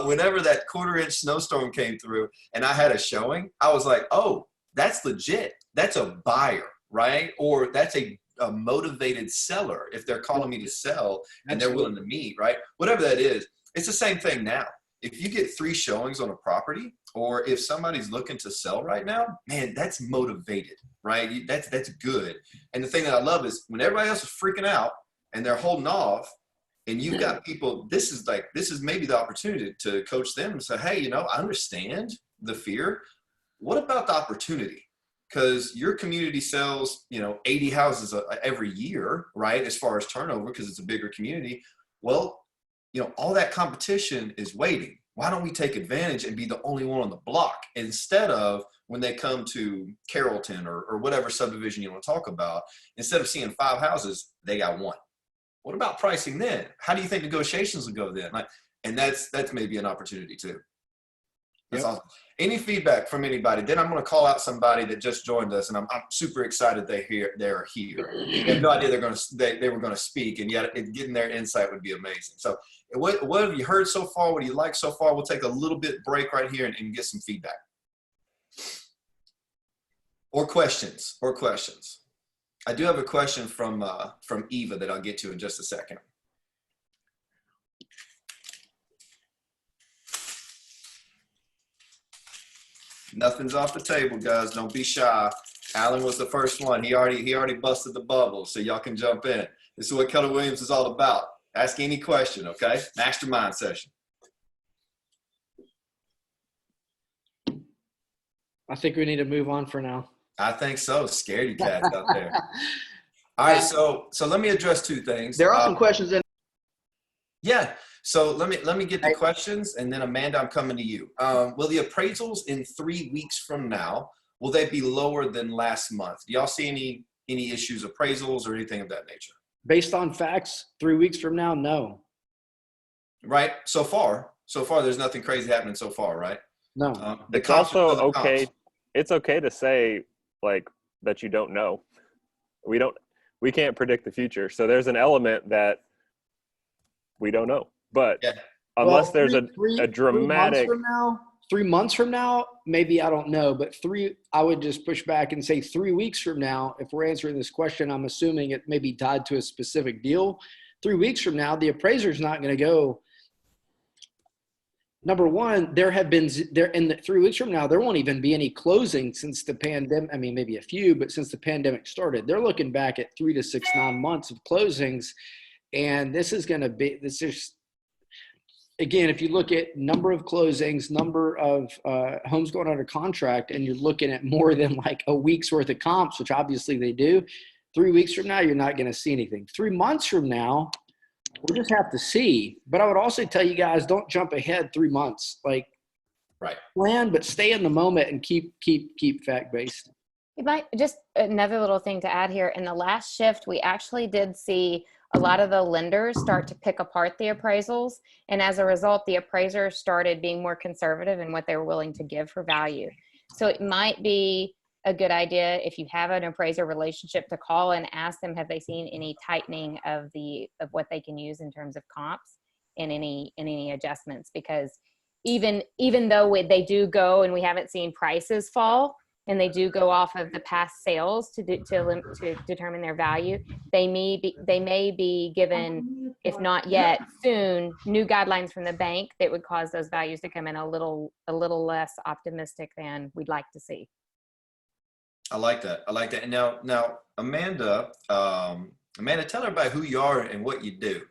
Whenever that 1/4 inch snowstorm came through and I had a showing, I was like, oh, that's legit. That's a buyer. Right? Or that's a motivated seller if they're calling me to sell and they're willing to meet, right? Whatever that is, it's the same thing now. If you get 3 showings on a property, or if somebody's looking to sell right now, man, that's motivated, right? That's good. And the thing that I love is when everybody else is freaking out and they're holding off, and you've got people, this is maybe the opportunity to coach them and say, hey, I understand the fear. What about the opportunity? Because your community sells, 80 houses every year, right? As far as turnover, because it's a bigger community. Well, all that competition is waiting. Why don't we take advantage and be the only one on the block instead of when they come to Carrollton or whatever subdivision you want to talk about, instead of seeing 5 houses, they got 1. What about pricing then? How do you think negotiations will go then? And that's maybe an opportunity too. That's awesome. Any feedback from anybody? Then I'm going to call out somebody that just joined us, and I'm super excited they're here. I have no idea they were going to speak, and yet getting their insight would be amazing. So, what have you heard so far? What do you like so far? We'll take a little bit break right here and get some feedback or questions. I do have a question from Eva that I'll get to in just a second. Nothing's off the table, guys. Don't be shy. Alan was the first one. He already busted the bubble, so y'all can jump in. This is what Keller Williams is all about. Ask any question, okay? Mastermind session. I think we need to move on for now. I think so. Scaredy cats out there. All right, so let me address 2 things. There are some questions in. Yeah. So let me get the questions, and then Amanda, I'm coming to you. Will the appraisals in 3 weeks from now, will they be lower than last month? Do y'all see any issues, appraisals, or anything of that nature? Based on facts, 3 weeks from now, no. Right. So far, there's nothing crazy happening so far, right? No. It's also okay. It's okay to say like that you don't know. We can't predict the future. So there's an element that we don't know. But unless there's a dramatic 3 months from now, maybe, I don't know, but I would just push back and say 3 weeks from now, if we're answering this question, I'm assuming it may be tied to a specific deal. 3 weeks from now, the appraiser's not going to go, number one, there in the 3 weeks from now, there won't even be any closings since the pandemic. I mean, maybe a few, but since the pandemic started, they're looking back at 3 to 6, 9 months of closings. And this is, again, if you look at number of closings, number of homes going under contract, and you're looking at more than like a week's worth of comps, which obviously they do, 3 weeks from now, you're not going to see anything. 3 months from now, we'll just have to see. But I would also tell you guys, don't jump ahead 3 months. Like, right, plan, but stay in the moment and keep fact based. It might just another little thing to add here. In the last shift, we actually did see a lot of the lenders start to pick apart the appraisals. And as a result, the appraisers started being more conservative in what they were willing to give for value. So it might be a good idea, if you have an appraiser relationship, to call and ask them, have they seen any tightening of what they can use in terms of comps and any adjustments? Because even though they do go, and we haven't seen prices fall, and they do go off of the past sales to determine their value, they may be given, if not yet, soon, new guidelines from the bank that would cause those values to come in a little less optimistic than we'd like to see. I like that. And now, Amanda, tell everybody who you are and what you do.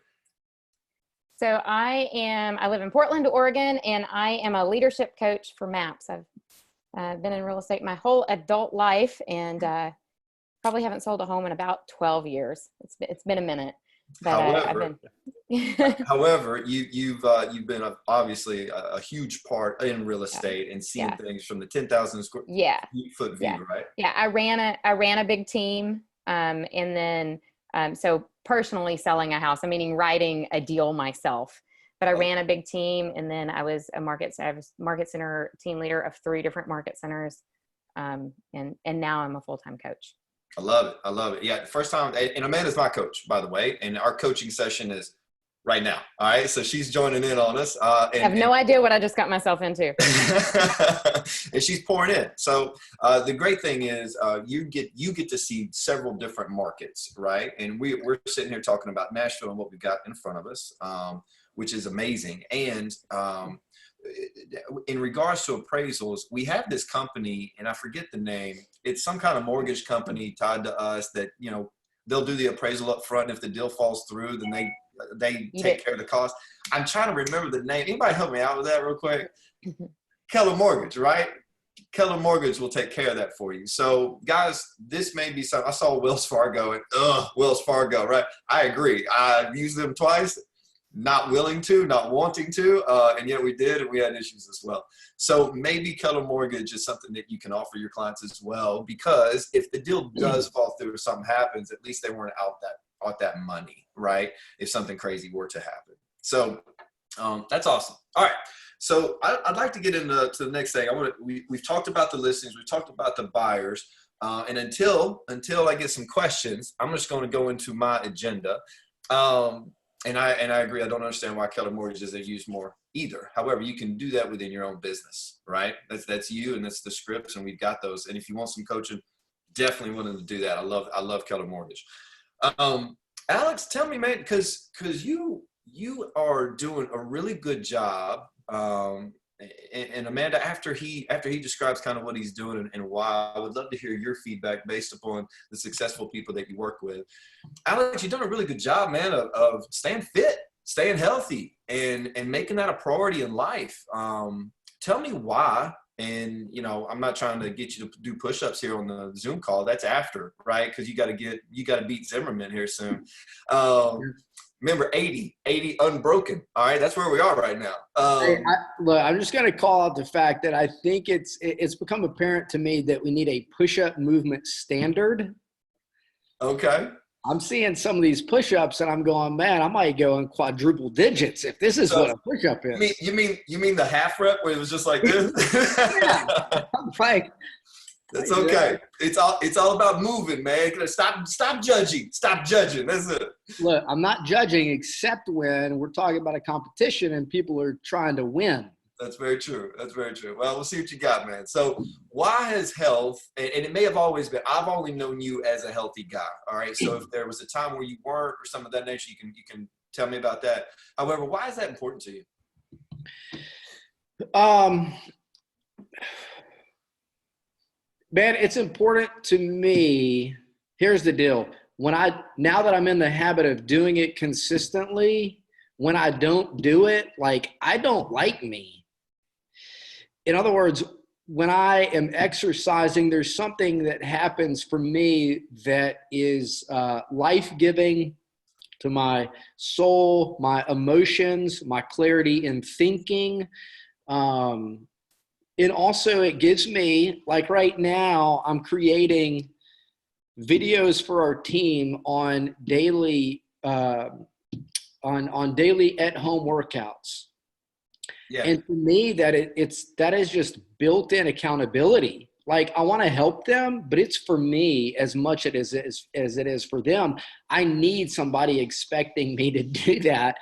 So I live in Portland, Oregon, and I am a leadership coach for MAPS. I've been in real estate my whole adult life, and probably haven't sold a home in about 12 years. It's been a minute. But however, you've been obviously a huge part in real estate and seeing things from the 10,000 square foot view, right? Yeah, I ran a big team, and then so personally selling a house, meaning writing a deal myself. But I ran a big team, and then I was market center team leader of 3 different market centers, and now I'm a full-time coach. I love it. Yeah, first time, and Amanda's my coach, by the way, and our coaching session is right now. All right, so she's joining in on us. I have no idea what I just got myself into. And she's pouring in. So the great thing is you get to see several different markets, right? And we're sitting here talking about Nashville and what we've got in front of us, which is amazing. And in regards to appraisals, we have this company, and I forget the name. It's some kind of mortgage company tied to us that, they'll do the appraisal up front. And if the deal falls through, then they take care of the cost. I'm trying to remember the name. Anybody help me out with that real quick? Keller Mortgage, right? Keller Mortgage will take care of that for you. So guys, this may be something. I saw Wells Fargo and Wells Fargo, right? I agree. I've used them twice. Not willing to, not wanting to, and yet we did, and we had issues as well. So maybe Keller Mortgage is something that you can offer your clients as well, because if the deal does fall through or something happens, at least they weren't out that money, right? If something crazy were to happen. So that's awesome. All right. So I'd like to get into the next thing. We've talked about the listings, we've talked about the buyers, and until I get some questions, I'm just going to go into my agenda. And I agree. I don't understand why Keller Mortgages are used more either. However, you can do that within your own business, right? That's you, and that's the scripts, and we've got those. And if you want some coaching, definitely willing to do that. I love Keller Mortgage. Alex, tell me, man, because you are doing a really good job. And Amanda, after he describes kind of what he's doing and why, I would love to hear your feedback based upon the successful people that you work with. Alex, you've done a really good job, man, of staying fit, staying healthy, and making that a priority in life. Tell me why. And, I'm not trying to get you to do push-ups here on the Zoom call. That's after, right? Because you got to beat Zimmerman here soon. Remember, 80 unbroken. All right, that's where we are right now. Look, I'm just going to call out the fact that I think it's become apparent to me that we need a push-up movement standard. Okay. I'm seeing some of these push-ups, and I'm going, man, I might go in quadruple digits if this is what a push-up is. You mean the half rep where it was just like this? Yeah. I'm like, that's okay. It's all about moving, man. Stop judging. Stop judging. That's it. Look, I'm not judging except when we're talking about a competition and people are trying to win. That's very true. Well, we'll see what you got, man. So why has health, and it may have always been, I've only known you as a healthy guy. All right. So if there was a time where you weren't or some of that nature, you can tell me about that. However, why is that important to you? Man, it's important to me. Here's the deal. Now that I'm in the habit of doing it consistently, when I don't do it, like, I don't like me. In other words, when I am exercising, there's something that happens for me that is life-giving to my soul, my emotions, my clarity in thinking. And also it gives me, like right now, I'm creating videos for our team on daily on daily at-home workouts. Yeah. And for me, that is just built-in accountability. Like, I want to help them, but it's for me as much as it is for them. I need somebody expecting me to do that.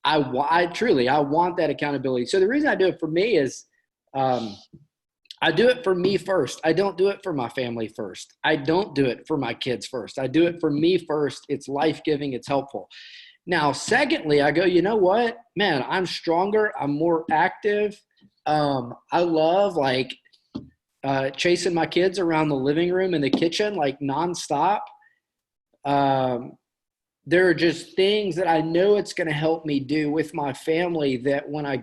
I truly want that accountability. So the reason I do it for me is I do it for me first. I don't do it for my family first. I don't do it for my kids first. I do it for me first. It's life-giving. It's helpful. Now, secondly, I go, you know what, man, I'm stronger. I'm more active. I love chasing my kids around the living room and the kitchen, like nonstop. There are just things that I know it's going to help me do with my family that when I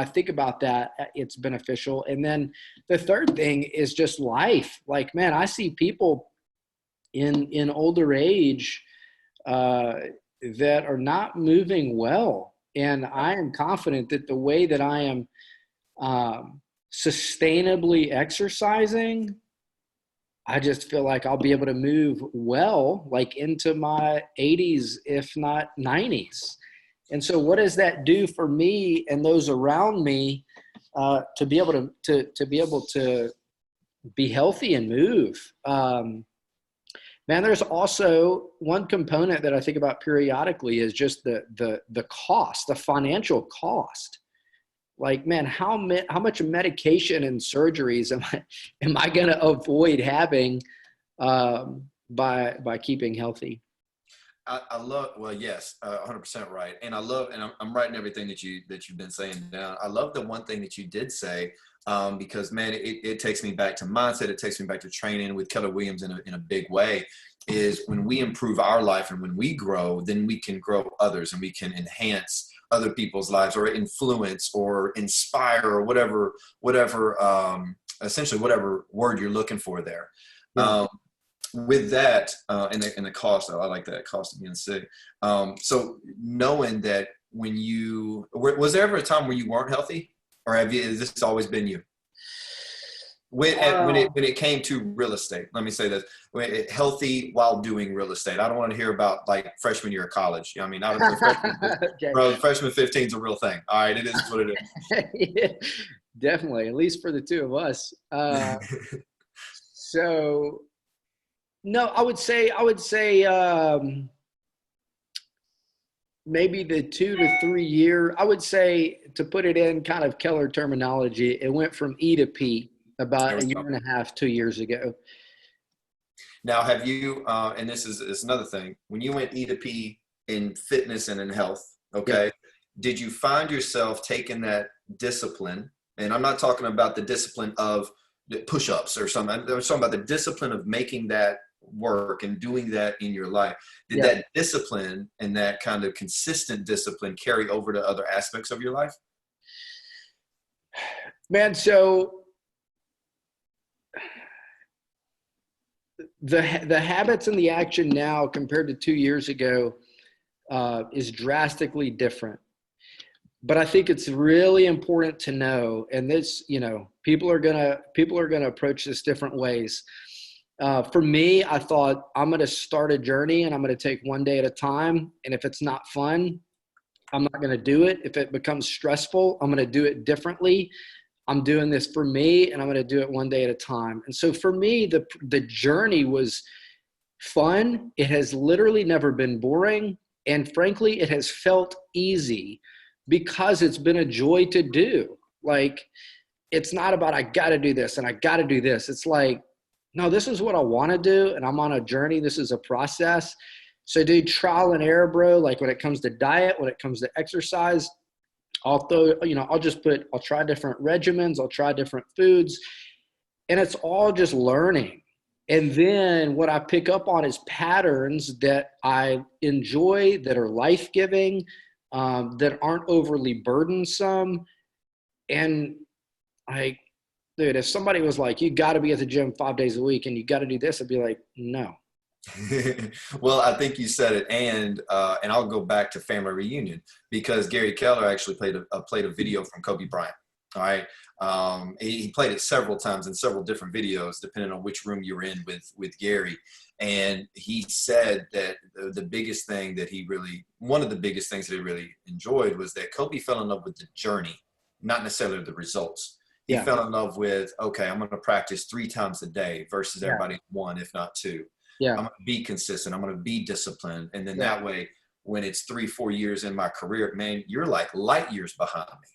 think about that, it's beneficial. And then the third thing is just life. Like, man, I see people in older age that are not moving well. And I am confident that the way that I am sustainably exercising, I just feel like I'll be able to move well, like into my 80s, if not 90s. And so what does that do for me and those around me to be able to be healthy and move? Man, there's also one component that I think about periodically is just the cost, the financial cost. Like, man, how much medication and surgeries am I going to avoid having by keeping healthy? I love, well, yes, 100% right. And I love, and I'm writing everything that you've been saying down. I love the one thing that you did say, because man, it takes me back to mindset. It takes me back to training with Keller Williams in a big way. Is when we improve our life and when we grow, then we can grow others and we can enhance other people's lives or influence or inspire or whatever, essentially whatever word you're looking for there. Yeah. With that, and the cost, I like that, cost of being sick. So knowing that was there ever a time where you weren't healthy, or has this always been you? When it came to real estate, let me say this: healthy while doing real estate. I don't want to hear about like freshman year of college. You know what I mean, okay. Bro, freshman 15 is a real thing. All right, it is what it is. Yeah, definitely, at least for the two of us. So. No, I would say maybe the 2 to 3 year. I would say, to put it in kind of Keller terminology, it went from E to P about a year and a half, 2 years ago. Now, have you? And this is another thing. When you went E to P in fitness and in health, okay, yeah. Did you find yourself taking that discipline? And I'm not talking about the discipline of push-ups or something. I'm talking about the discipline of making that work and doing that in your life. Did that discipline and that kind of consistent discipline carry over to other aspects of your life? Man, so the habits and the action now compared to 2 years ago is drastically different. But I think it's really important to know, and this, people are gonna approach this different ways. For me, I thought, I'm going to start a journey and I'm going to take one day at a time. And if it's not fun, I'm not going to do it. If it becomes stressful, I'm going to do it differently. I'm doing this for me and I'm going to do it one day at a time. And so for me, the journey was fun. It has literally never been boring. And frankly, it has felt easy because it's been a joy to do. Like, it's not about, I got to do this and I got to do this. It's like, no, this is what I want to do, and I'm on a journey. This is a process. So do trial and error, bro. Like when it comes to diet, when it comes to exercise, I'll try different regimens. I'll try different foods, and it's all just learning. And then what I pick up on is patterns that I enjoy, that are life-giving, that aren't overly burdensome. And dude, if somebody was like, you got to be at the gym 5 days a week and you got to do this, I'd be like, no. Well, I think you said it, and I'll go back to family reunion because Gary Keller actually played a video from Kobe Bryant. All right, he played it several times in several different videos, depending on which room you're in with Gary. And he said that the biggest thing that one of the biggest things that he really enjoyed was that Kobe fell in love with the journey, not necessarily the results. He fell in love with, okay, I'm going to practice 3 times a day versus everybody 1, if not 2. Yeah. I'm going to be consistent. I'm going to be disciplined. And then that way, when it's 3-4 years in my career, man, you're like light years behind me,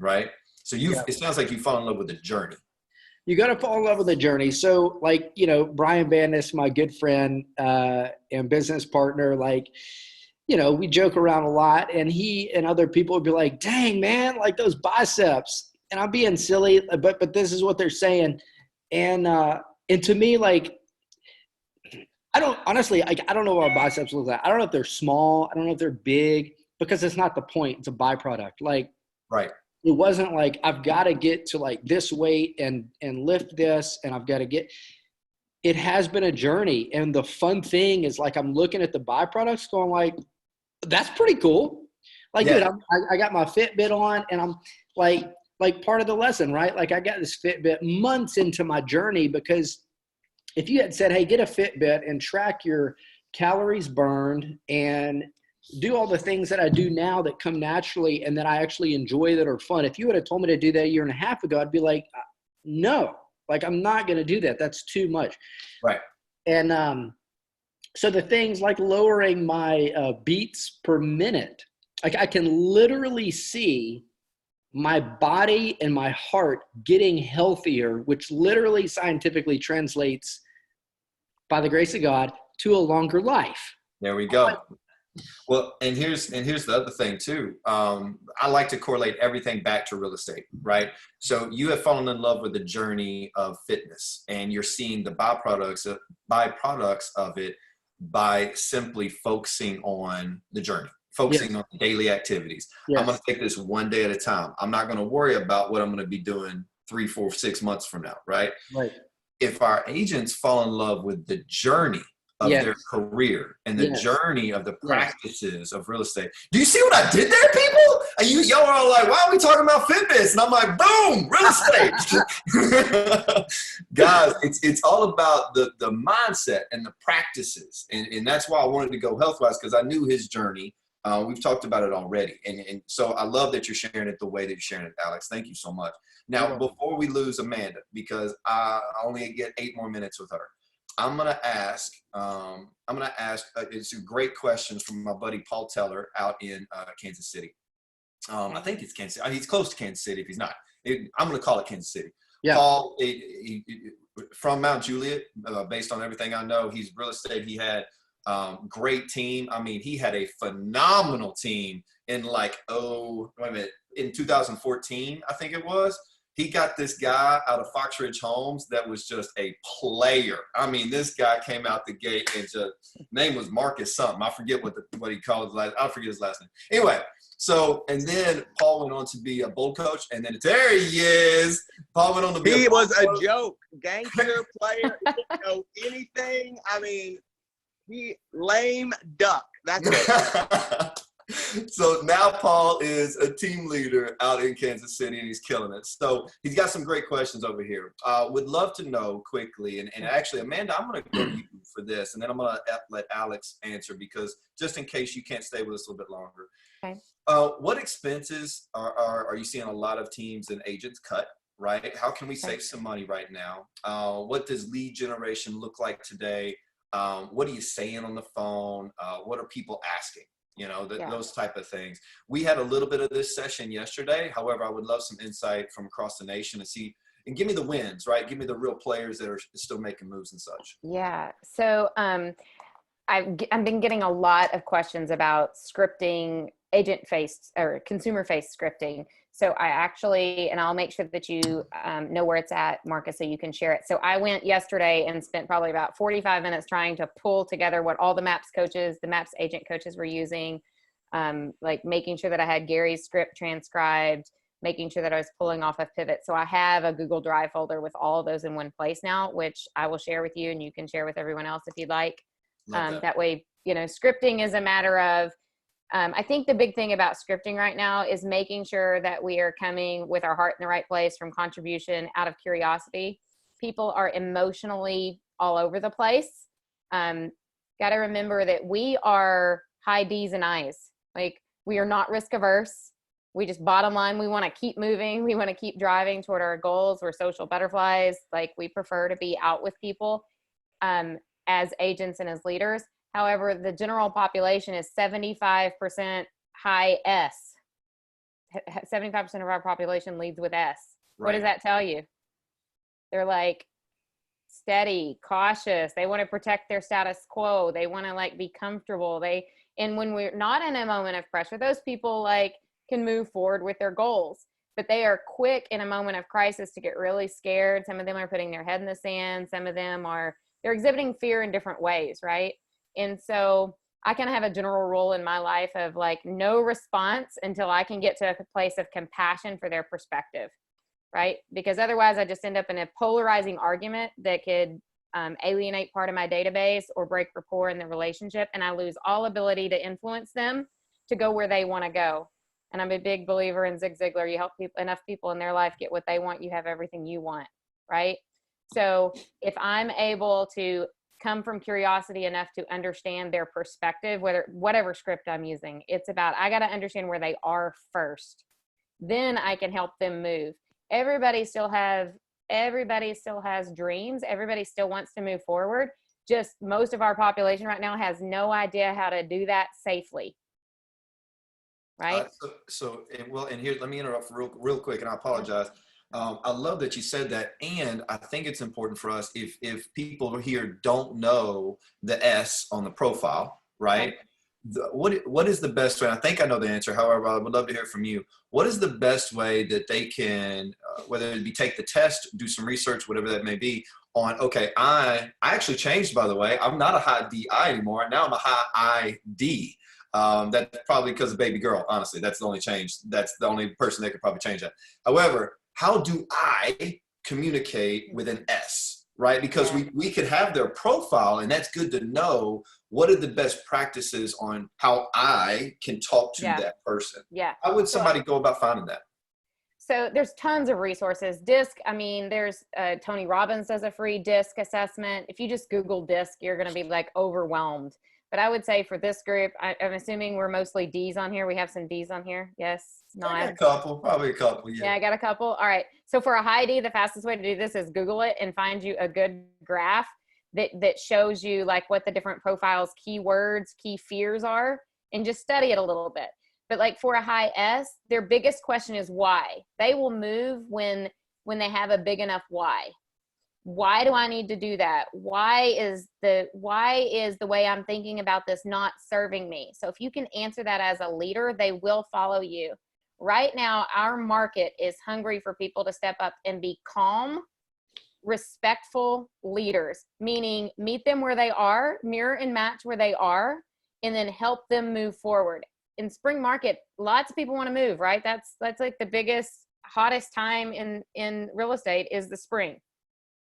right? So it sounds like you fall in love with the journey. You got to fall in love with the journey. So like, Brian Bandis, my good friend and business partner, like, we joke around a lot, and he and other people would be like, dang, man, like those biceps. And I'm being silly, but this is what they're saying. And to me, like, I don't know what biceps look like. I don't know if they're small. I don't know if they're big, because it's not the point. It's a byproduct. Like, right. It wasn't like I've got to get to like this weight and lift this, and I've got to get. It has been a journey, and the fun thing is like I'm looking at the byproducts, going like, that's pretty cool. Like, dude, I got my Fitbit on, and I'm like part of the lesson, right? Like I got this Fitbit months into my journey, because if you had said, hey, get a Fitbit and track your calories burned and do all the things that I do now that come naturally and that I actually enjoy, that are fun. If you would have told me to do that 1.5 years ago, I'd be like, no, like I'm not going to do that. That's too much. Right. And so the things like lowering my beats per minute, like I can literally see my body and my heart getting healthier, which literally scientifically translates, by the grace of God, to a longer life. There we go. Well, and here's the other thing too. I like to correlate everything back to real estate, right? So you have fallen in love with the journey of fitness, and you're seeing the byproducts of it by simply focusing on the journey, focusing on daily activities. I'm going to take this one day at a time. I'm not going to worry about what I'm going to be doing 3, 4, 6 months from now, right? Right. If our agents fall in love with the journey of their career and the journey of the practices of real estate. Do you see what I did there, people? And y'all are all like, why are we talking about fitness? And I'm like, boom, real estate. Guys, it's all about the mindset and the practices. And that's why I wanted to go health-wise, because I knew his journey. We've talked about it already. And so I love that you're sharing it the way that you're sharing it, Alex. Thank you so much. Now, before we lose Amanda, because I only get 8 more minutes with her, I'm gonna ask. It's a great questions from my buddy Paul Teller out in Kansas City. I think it's Kansas City. He's close to Kansas City. If he's not, I'm gonna call it Kansas City. Yeah. Paul, from Mount Juliet. Based on everything I know, he's real estate. He had great team. I mean, he had a phenomenal team in in 2014, I think it was. He got this guy out of Fox Ridge Homes that was just a player. I mean, this guy came out the gate and name was Marcus something. I forget what he called his last. I forget his last name. Anyway, and then Paul went on to be a bull coach, and then there he is. Paul went on to be. He was a joke, gangster player. He didn't know anything. I mean, he lame duck. That's it. So now Paul is a team leader out in Kansas City, and he's killing it. So he's got some great questions over here. Would love to know quickly, and actually, Amanda, I'm going to go to you for this, and then I'm going to let Alex answer, because just in case you can't stay with us a little bit longer. Okay. What expenses are you seeing a lot of teams and agents cut, right? How can we save some money right now? What does lead generation look like today? What are you saying on the phone? What are people asking? Those type of things. We had a little bit of this session yesterday. However, I would love some insight from across the nation and give me the wins, right? Give me the real players that are still making moves and such. Yeah. So I've been getting a lot of questions about scripting agent faced or consumer faced scripting. So I actually, and I'll make sure that you know where it's at, Marcus, so you can share it. So I went yesterday and spent probably about 45 minutes trying to pull together what all the MAPS coaches, the MAPS agent coaches were using, like making sure that I had Gary's script transcribed, making sure that I was pulling off of Pivot. So I have a Google Drive folder with all of those in one place now, which I will share with you and you can share with everyone else if you'd like. That way, you know, scripting is a matter of, I think the big thing about scripting right now is making sure that we are coming with our heart in the right place from contribution out of curiosity. People are emotionally all over the place. Got to remember that we are high D's and I's. Like, we are not risk averse. We just, bottom line, we want to keep moving. We want to keep driving toward our goals. We're social butterflies. Like, we prefer to be out with people as agents and as leaders. However, the general population is 75% high S. 75% of our population leads with S. Right. What does that tell you? They're like steady, cautious. They want to protect their status quo. They want to like be comfortable. And when we're not in a moment of pressure, those people like can move forward with their goals, but they are quick in a moment of crisis to get really scared. Some of them are putting their head in the sand. Some of them they're exhibiting fear in different ways, right? And so I kind of have a general rule in my life of like no response until I can get to a place of compassion for their perspective, right? Because otherwise I just end up in a polarizing argument that could alienate part of my database or break rapport in the relationship, and I lose all ability to influence them to go where they want to go. And I'm a big believer in Zig Ziglar. You help enough people in their life get what they want, you have everything you want, right? So if I'm able to come from curiosity enough to understand their perspective, whatever script I'm using, it's about, I got to understand where they are first. Then I can help them move. Everybody still has dreams. Everybody still wants to move forward. Just most of our population right now has no idea how to do that safely. Right? And here, let me interrupt real quick, and I apologize. I love that you said that, and I think it's important for us, if people here don't know the S on the profile, right? What is the best way? I think I know the answer. However, I would love to hear from you. What is the best way that they can, whether it be take the test, do some research, whatever that may be, on, okay, I actually changed, by the way. I'm not a high DI anymore. Now I'm a high ID. That's probably because of baby girl, honestly. That's the only change. That's the only person that could probably change that. However, how do I communicate with an S, right? Because we could have their profile, and that's good to know. What are the best practices on how I can talk to that person? Yeah. How would somebody go about finding that? So there's tons of resources. DISC, I mean, there's Tony Robbins does a free DISC assessment. If you just Google DISC, you're going to be like overwhelmed. But I would say for this group, I'm assuming we're mostly D's on here. We have some D's on here. Yes? Not a couple, probably a couple. Yeah, I got a couple. All right. So for a high D, the fastest way to do this is Google it and find you a good graph that shows you like what the different profiles, keywords, key fears are, and just study it a little bit. But like for a high S, their biggest question is why. They will move when they have a big enough why. Why do I need to do that? Why is the way I'm thinking about this not serving me? So if you can answer that as a leader, they will follow you. Right now, our market is hungry for people to step up and be calm, respectful leaders, meaning meet them where they are, mirror and match where they are, and then help them move forward. In spring market, lots of people want to move, right? That's like the biggest, hottest time in real estate is the spring.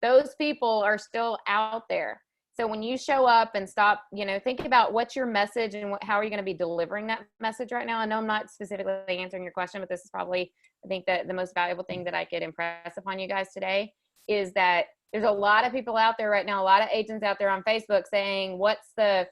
Those people are still out there. So when you show up and stop, think about what's your message and how are you going to be delivering that message right now? I know I'm not specifically answering your question, but this is probably, I think, that the most valuable thing that I could impress upon you guys today is that there's a lot of people out there right now, a lot of agents out there on Facebook saying, what's the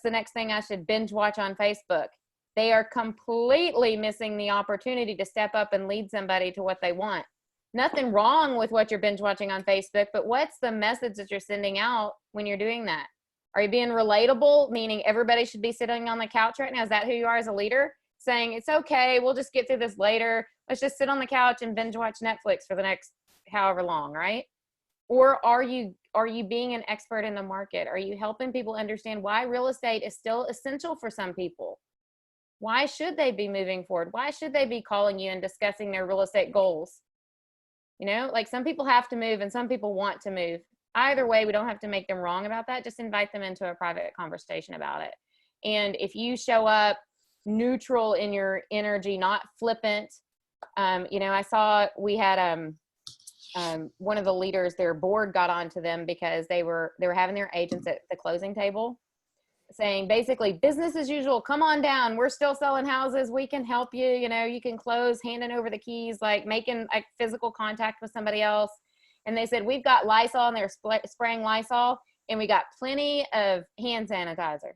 next thing I should binge watch on Facebook? They are completely missing the opportunity to step up and lead somebody to what they want. Nothing wrong with what you're binge watching on Facebook, but what's the message that you're sending out when you're doing that? Are you being relatable, meaning everybody should be sitting on the couch right now? Is that who you are as a leader? Saying, it's okay, we'll just get through this later. Let's just sit on the couch and binge watch Netflix for the next however long, right? Or are you being an expert in the market? Are you helping people understand why real estate is still essential for some people? Why should they be moving forward? Why should they be calling you and discussing their real estate goals? You know, like some people have to move and some people want to move. Either way, we don't have to make them wrong about that. Just invite them into a private conversation about it. And if you show up neutral in your energy, not flippant, you know, I saw we had one of the leaders, their board got onto them because they were having their agents at the closing table saying basically business as usual, come on down, we're still selling houses, we can help you, you know, you can close, handing over the keys, like making like physical contact with somebody else. And they said, we've got Lysol and they're spraying Lysol, and we got plenty of hand sanitizer,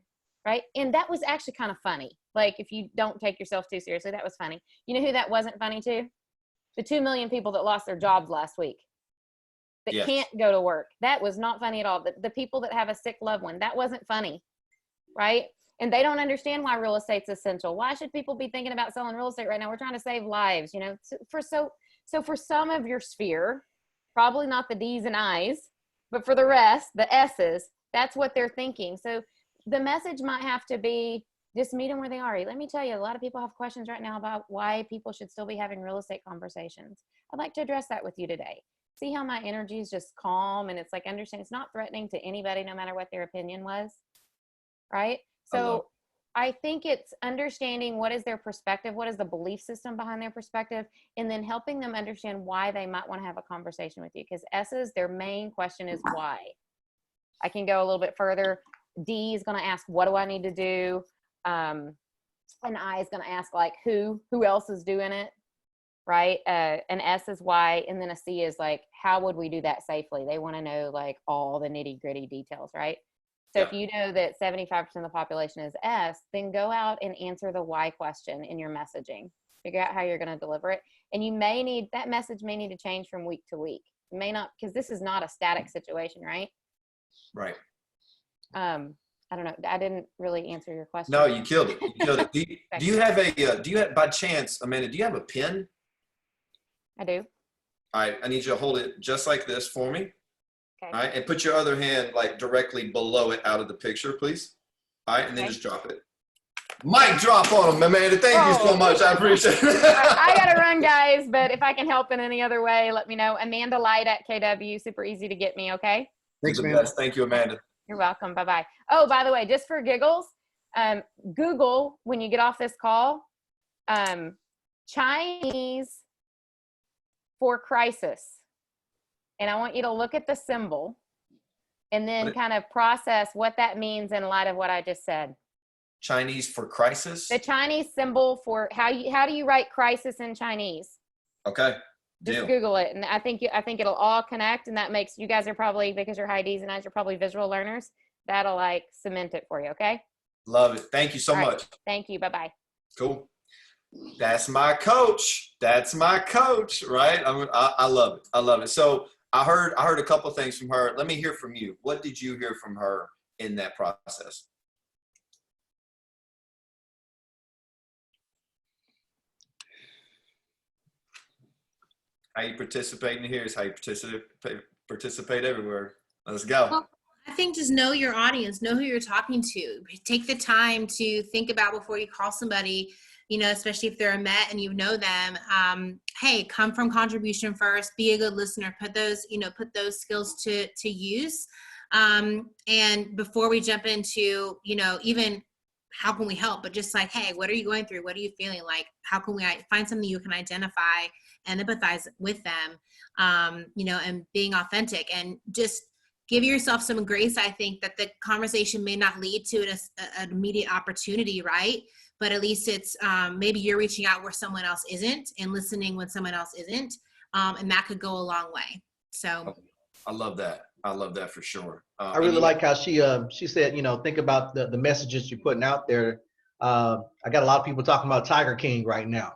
right? And that was actually kind of funny. Like if you don't take yourself too seriously, that was funny. You know who that wasn't funny to? The 2 million people that lost their jobs last week that can't go to work. That was not funny at all. The people that have a sick loved one, that wasn't funny. Right? And they don't understand why real estate's essential. Why should people be thinking about selling real estate right now? We're trying to save lives, you know. So for some of your sphere, probably not the D's and I's, but for the rest, the S's, that's what they're thinking. So the message might have to be just meet them where they are. Let me tell you, a lot of people have questions right now about why people should still be having real estate conversations. I'd like to address that with you today. See how my energy is just calm and it's like understand it's not threatening to anybody, no matter what their opinion was. Right? So I think it's understanding what is their perspective, what is the belief system behind their perspective, and then helping them understand why they might want to have a conversation with you. Because S's, their main question is why. I can go a little bit further. D is going to ask, what do I need to do? An I is going to ask like, who else is doing it? Right? An S is why, and then a C is like, how would we do that safely? They want to know like all the nitty gritty details, right? So if you know that 75% of the population is S, then go out and answer the why question in your messaging. Figure out how you're going to deliver it. And you may need, that message may need to change from week to week. It may not, because this is not a static situation, right? Right. I don't know. I didn't really answer your question. No, you killed it. You killed it. Do you have by chance, Amanda, do you have a pen? I do. All right. I need you to hold it just like this for me. Okay. All right, and put your other hand like directly below it out of the picture, please. All right, and then just drop it. Mic drop on them, Amanda. Thank you so much. I appreciate it. I got to run, guys, but if I can help in any other way, let me know. Amanda Light at KW. Super easy to get me, okay? Thanks, Amanda. Thank you, Amanda. You're welcome. Bye-bye. Oh, by the way, just for giggles, Google, when you get off this call, Chinese for crisis. And I want you to look at the symbol and then kind of process what that means in light of what I just said. Chinese for crisis? The Chinese symbol for how do you write crisis in Chinese? Okay. Just Google it. And I think it'll all connect, and that makes you guys are probably, because you're high D's and I's, you're probably visual learners. That'll like cement it for you, okay? Love it. Thank you so much. Thank you. Bye-bye. Cool. That's my coach. That's my coach, right? I love it. I love it. So I heard a couple of things from her. Let me hear from you. What did you hear from her in that process? How you participate in here is how you participate everywhere. Let's go. Well, I think just know your audience, know who you're talking to. Take the time to think about before you call somebody, you know, especially if they're a Met and you know them. Hey, come from contribution first, be a good listener, put those skills to use. And before we jump into, you know, even how can we help, but just like, hey, what are you going through? What are you feeling like? How can we find something you can identify and empathize with them, you know, and being authentic and just give yourself some grace. I think that the conversation may not lead to an immediate opportunity, right? But at least it's maybe you're reaching out where someone else isn't and listening when someone else isn't. And that could go a long way. So I love that. I love that for sure. I really like how she said, you know, think about the messages you're putting out there. I got a lot of people talking about Tiger King right now.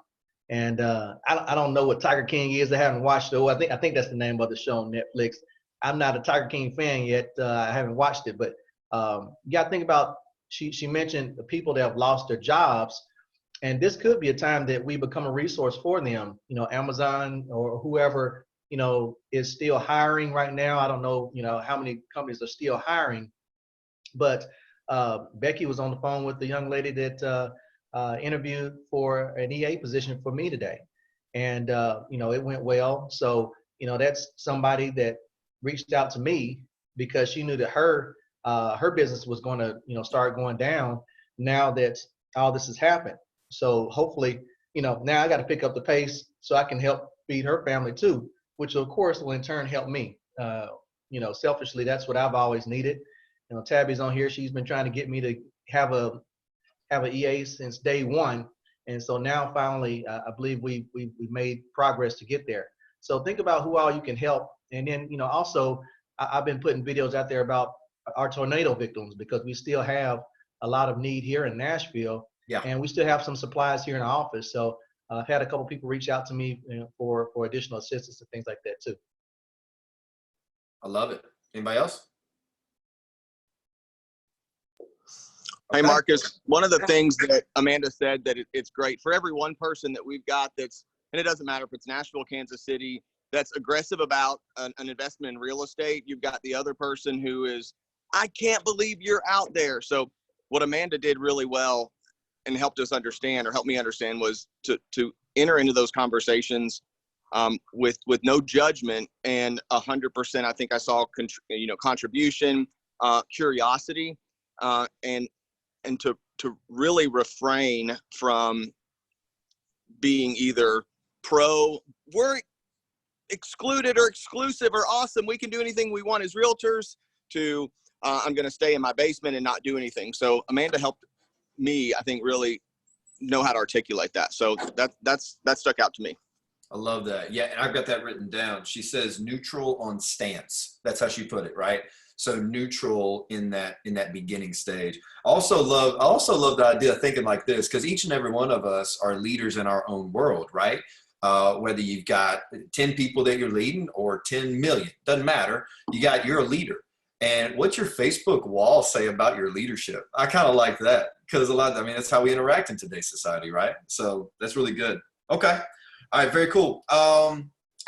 And I don't know what Tiger King is. I haven't watched it. I think that's the name of the show on Netflix. I'm not a Tiger King fan yet. I haven't watched it, but you got to think about, she mentioned the people that have lost their jobs, and this could be a time that we become a resource for them. You know, Amazon or whoever, you know, is still hiring right now. I don't know, you know, how many companies are still hiring, but Becky was on the phone with the young lady that interview for an EA position for me today. And, it went well. So, that's somebody that reached out to me because she knew that her business was going to, start going down now that all this has happened. So hopefully, now I got to pick up the pace so I can help feed her family too, which of course will in turn help me. Selfishly, that's what I've always needed. Tabby's on here. She's been trying to get me to have a EA since day one. And so now finally, I believe we made progress to get there. So think about who all you can help. And then, also I've been putting videos out there about our tornado victims because we still have a lot of need here in Nashville. Yeah. And we still have some supplies here in our office. So I've had a couple people reach out to me for additional assistance and things like that too. I love it. Anybody else? Hey, Marcus, one of the things that Amanda said that it's great for every one person that we've got and it doesn't matter if it's Nashville, Kansas City, that's aggressive about an investment in real estate. You've got the other person who is, I can't believe you're out there. So what Amanda did really well and helped us understand or helped me understand was to enter into those conversations with no judgment and 100%. I think I saw, contribution, curiosity, and to really refrain from being either we're excluded or exclusive or awesome, we can do anything we want as realtors, to I'm going to stay in my basement and not do anything. So Amanda helped me, I think, really know how to articulate that. So that stuck out to me. I love that. Yeah, and I've got that written down. She says neutral on stance. That's how she put it, right? So neutral in that beginning stage. I also love the idea of thinking like this, because each and every one of us are leaders in our own world, right? Whether you've got 10 people that you're leading or 10 million, doesn't matter. You're a leader. And what's your Facebook wall say about your leadership? I kind of like that because that's how we interact in today's society, right? So that's really good. Okay. All right. Very cool.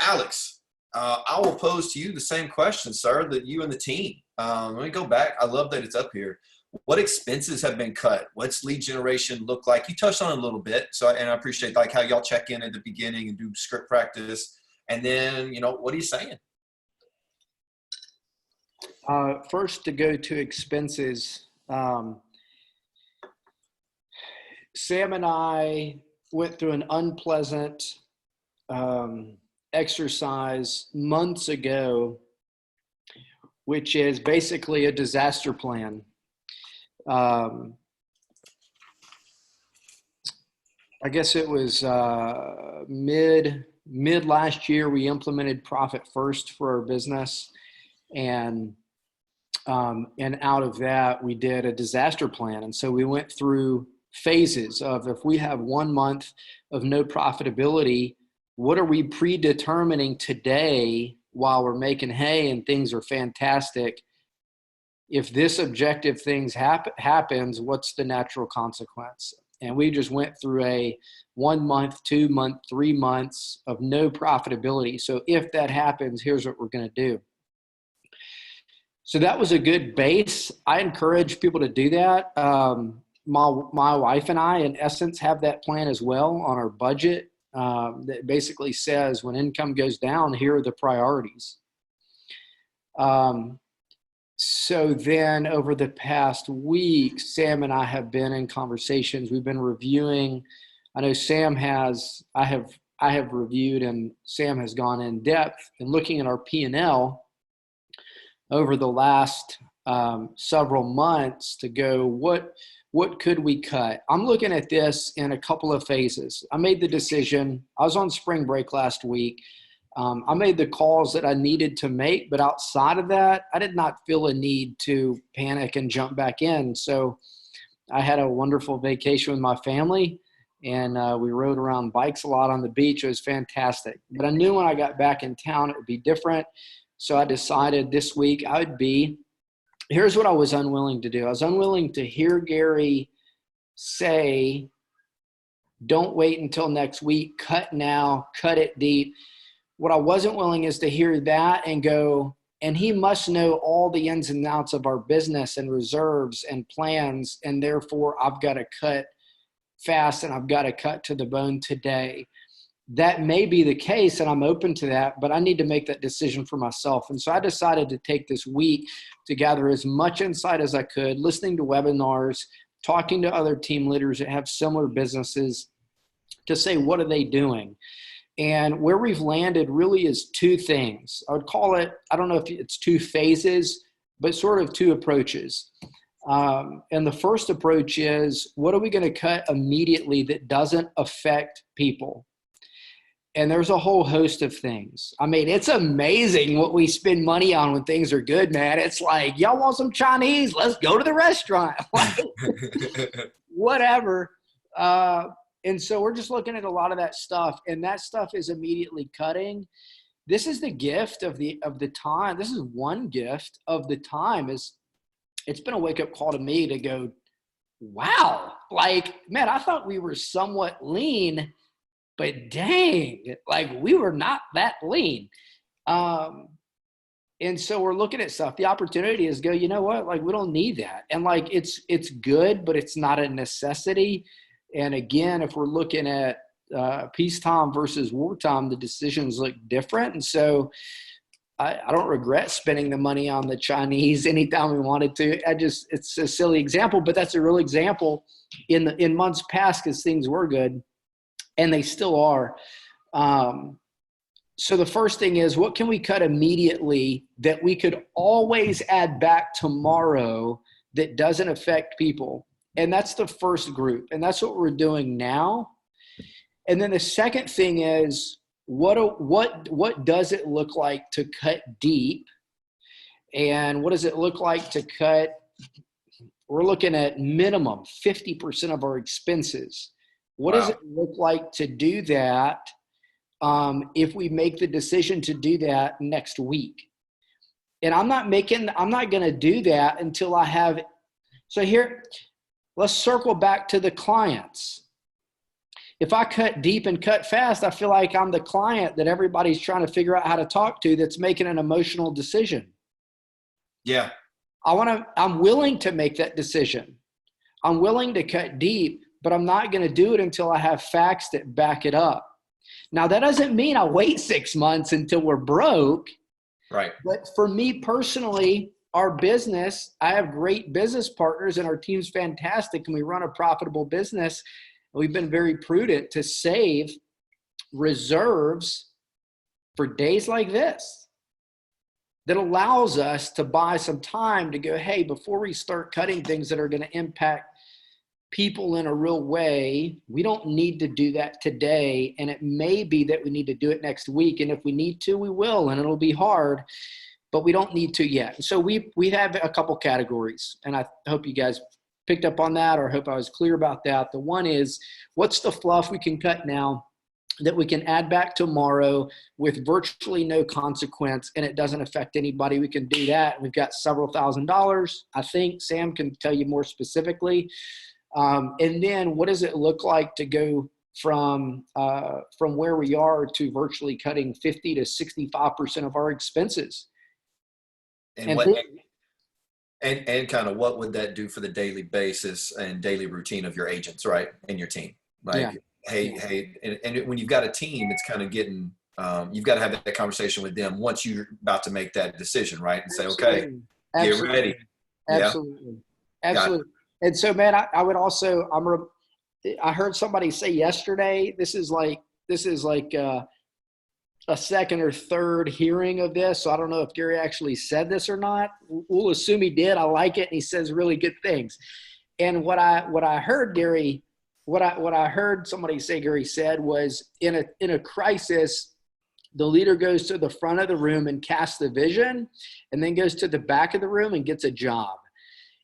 Alex. I will pose to you the same question, sir, that you and the team. Let me go back. I love that it's up here. What expenses have been cut? What's lead generation look like? You touched on it a little bit. And I appreciate how y'all check in at the beginning and do script practice. And then, what are you saying? First, to go to expenses, Sam and I went through an unpleasant exercise months ago, which is basically a disaster plan. I guess it was mid last year we implemented Profit First for our business, and out of that we did a disaster plan. And so we went through phases of, if we have 1 month of no profitability, what are we predetermining today while we're making hay and things are fantastic? If this objective things happens, what's the natural consequence? And we just went through a 1 month, 2 month, 3 months of no profitability. So if that happens, here's what we're going to do. So that was a good base. I encourage people to do that. My wife and I, in essence, have that plan as well on our budget. That basically says when income goes down, here are the priorities. So then over the past week, Sam and I have been in conversations. We've been reviewing. I know Sam has, I have reviewed, and Sam has gone in depth and looking at our P&L over the last several months to go, what could we cut? I'm looking at this in a couple of phases. I made the decision. I was on spring break last week. I made the calls that I needed to make, but outside of that, I did not feel a need to panic and jump back in. So I had a wonderful vacation with my family, and we rode around bikes a lot on the beach. It was fantastic. But I knew when I got back in town, it would be different. So I decided this week here's what I was unwilling to do. I was unwilling to hear Gary say, don't wait until next week, cut now, cut it deep. What I wasn't willing is to hear that and go, and he must know all the ins and outs of our business and reserves and plans, and therefore I've got to cut fast and I've got to cut to the bone today. That may be the case, and I'm open to that, but I need to make that decision for myself. And so I decided to take this week to gather as much insight as I could, listening to webinars, talking to other team leaders that have similar businesses to say, what are they doing? And where we've landed really is two things. I would call it, I don't know if it's two phases, but sort of two approaches. And the first approach is, what are we going to cut immediately that doesn't affect people? And there's a whole host of things. I mean, it's amazing what we spend money on when things are good, man. It's like, y'all want some Chinese? Let's go to the restaurant. Whatever. And so we're just looking at a lot of that stuff, and that stuff is immediately cutting. This is the gift of the time. This is one gift of the time. Is it's been a wake-up call to me to go, wow, like, man, I thought we were somewhat lean, but dang, like we were not that lean. And so we're looking at stuff. The opportunity is go, you know what? Like, we don't need that. And like, it's good, but it's not a necessity. And again, if we're looking at peacetime versus wartime, the decisions look different. And so I don't regret spending the money on the Chinese anytime we wanted to. It's a silly example, but that's a real example in months past, because things were good. And they still are. So the first thing is, what can we cut immediately that we could always add back tomorrow that doesn't affect people? And that's the first group. And that's what we're doing now. And then the second thing is, what does it look like to cut deep? And what does it look like to cut? We're looking at minimum 50% of our expenses. What does it look like to do that if we make the decision to do that next week? And I'm not going to do that until I have. So here, let's circle back to the clients. If I cut deep and cut fast, I feel like I'm the client that everybody's trying to figure out how to talk to that's making an emotional decision. Yeah. I'm willing to make that decision. I'm willing to cut deep, but I'm not going to do it until I have facts that back it up. Now, that doesn't mean I wait 6 months until we're broke. Right. But for me personally, our business, I have great business partners and our team's fantastic, and we run a profitable business. We've been very prudent to save reserves for days like this that allows us to buy some time to go, hey, before we start cutting things that are going to impact people in a real way, we don't need to do that today. And it may be that we need to do it next week. And if we need to, we will, and it'll be hard, but we don't need to yet. And so we have a couple categories, and I hope you guys picked up on that, or hope I was clear about that. The one is, what's the fluff we can cut now that we can add back tomorrow with virtually no consequence, and it doesn't affect anybody? We can do that. We've got several $1,000s. I think Sam can tell you more specifically. And then what does it look like to go from where we are to virtually cutting 50 to 65% of our expenses? And kind of what would that do for the daily basis and daily routine of your agents, right, and your team? Like, hey, and when you've got a team, it's kind of getting, you've got to have that conversation with them once you're about to make that decision, right? And say, okay, get ready. Absolutely. Absolutely. And so, man, I would also, I heard somebody say yesterday, this is like a second or third hearing of this. So I don't know if Gary actually said this or not. We'll assume he did. I like it. And he says really good things. And what I heard Gary, what I heard somebody say Gary said was, in a crisis, the leader goes to the front of the room and casts the vision, and then goes to the back of the room and gets a job.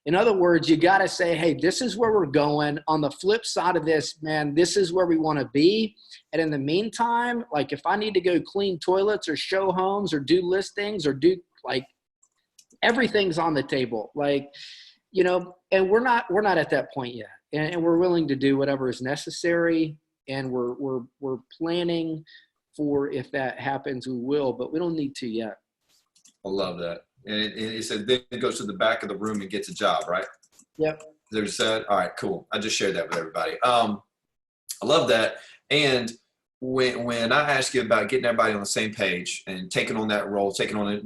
In other words, you got to say, hey, this is where we're going. On the flip side of this, man, this is where we want to be. And in the meantime, like, if I need to go clean toilets or show homes or do listings or do, like, everything's on the table. Like, you know, and we're not at that point yet. And we're willing to do whatever is necessary. And we're planning for, if that happens, we will, but we don't need to yet. I love that. And it said then it goes to the back of the room and gets a job, right? Yep. Is that what you said? All right, cool. I just shared that with everybody. I love that. And when I ask you about getting everybody on the same page and taking on that role, taking on a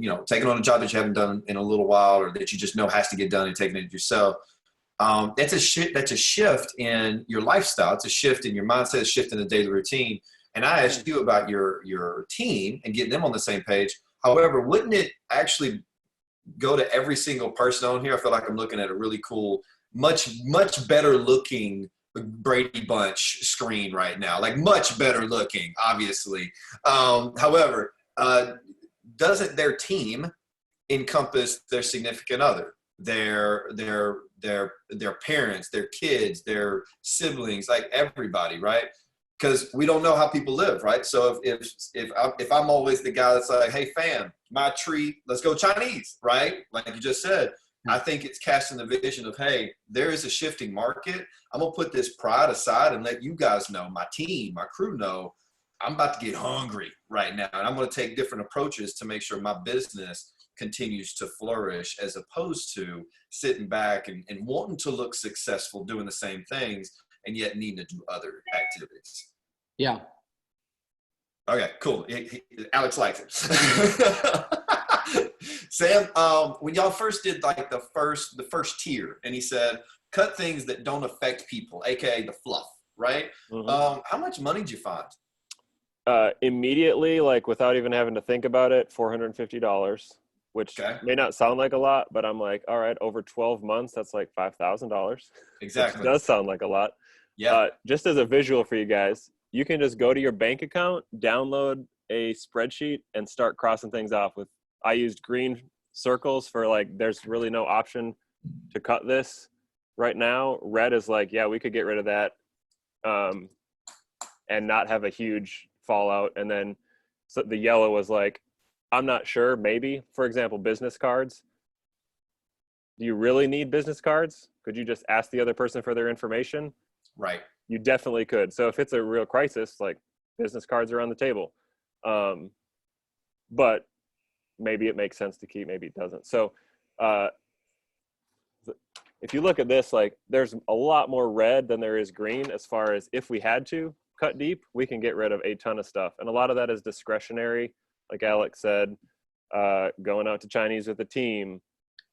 job that you haven't done in a little while or that you just know has to get done and taking it yourself, that's a shift in your lifestyle. It's a shift in your mindset, a shift in the daily routine. And I asked you about your team and getting them on the same page. However, wouldn't it actually go to every single person on here? I feel like I'm looking at a really cool, much better looking Brady Bunch screen right now, like much better looking, obviously. However, doesn't their team encompass their significant other, their parents, their kids, their siblings, like everybody, right? Because we don't know how people live, right? So if I'm always the guy that's like, hey fam, my treat, let's go Chinese, right? Like you just said, I think it's casting the vision of, hey, there is a shifting market. I'm gonna put this pride aside and let you guys know, my team, my crew know, I'm about to get hungry right now. And I'm gonna take different approaches to make sure my business continues to flourish, as opposed to sitting back and wanting to look successful doing the same things and yet needing to do other activities. Yeah. Okay, cool. Alex likes it. Sam, when y'all first did like the first tier, and he said, cut things that don't affect people, AKA the fluff, right? Mm-hmm. How much money did you find? Immediately, like without even having to think about it, $450, which may not sound like a lot, but I'm like, all right, over 12 months, that's like $5,000. Exactly. Which does sound like a lot. Yeah. Just as a visual for you guys, you can just go to your bank account, download a spreadsheet, and start crossing things off with. I used green circles for like, there's really no option to cut this right now. Red is like, yeah, we could get rid of that and not have a huge fallout. And then so the yellow was like, I'm not sure, maybe. For example, business cards. Do you really need business cards? Could you just ask the other person for their information? Right. You definitely could. So if it's a real crisis, like business cards are on the table. But maybe it makes sense to keep, maybe it doesn't. So if you look at this, like there's a lot more red than there is green, as far as if we had to cut deep, we can get rid of a ton of stuff. And a lot of that is discretionary. Like Alex said, going out to Chinese with the team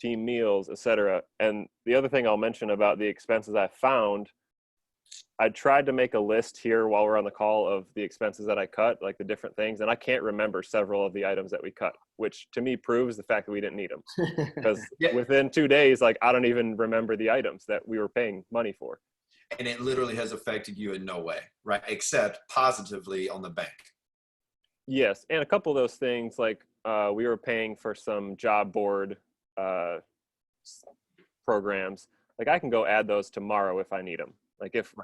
meals, etc. And the other thing I'll mention about the expenses I found, I tried to make a list here while we're on the call of the expenses that I cut, like the different things, and I can't remember several of the items that we cut, which to me proves the fact that we didn't need them. Because within 2 days, like I don't even remember the items that we were paying money for. And it literally has affected you in no way, right? Except positively on the bank. Yes, and a couple of those things, like we were paying for some job board programs. Like I can go add those tomorrow if I need them. Like if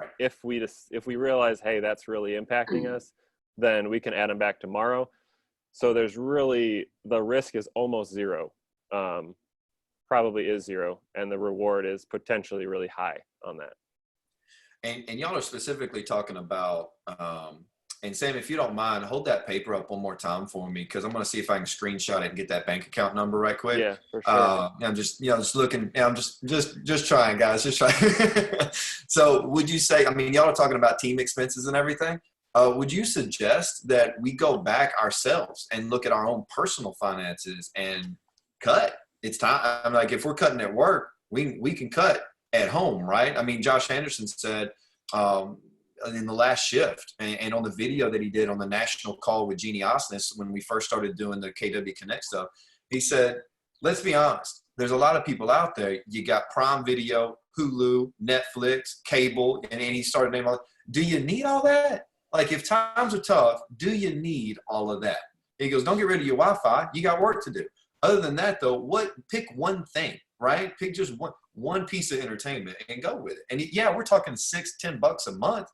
we realize, hey, that's really impacting us, then we can add them back tomorrow. So there's really, the risk is almost zero, probably is zero, and the reward is potentially really high on that. And y'all are specifically talking about, and Sam, if you don't mind, hold that paper up one more time for me, because I'm going to see if I can screenshot it and get that bank account number right quick. Yeah, for sure. I'm just looking. I'm just trying, guys. Just trying. So, would you say? I mean, y'all are talking about team expenses and everything. Would you suggest that we go back ourselves and look at our own personal finances and cut? It's time. I'm like, if we're cutting at work, we can cut at home, right? I mean, Josh Anderson said. In the last shift and on the video that he did on the national call with Jeannie Osnes when we first started doing the KW Connect stuff, he said, let's be honest, there's a lot of people out there. You got Prime Video, Hulu, Netflix, cable, and he started naming all that. Do you need all that? Like, if times are tough, do you need all of that? He goes, don't get rid of your Wi-Fi. You got work to do. Other than that, though, pick one thing, right? Pick just one piece of entertainment and go with it. And yeah, we're talking $6-10 a month.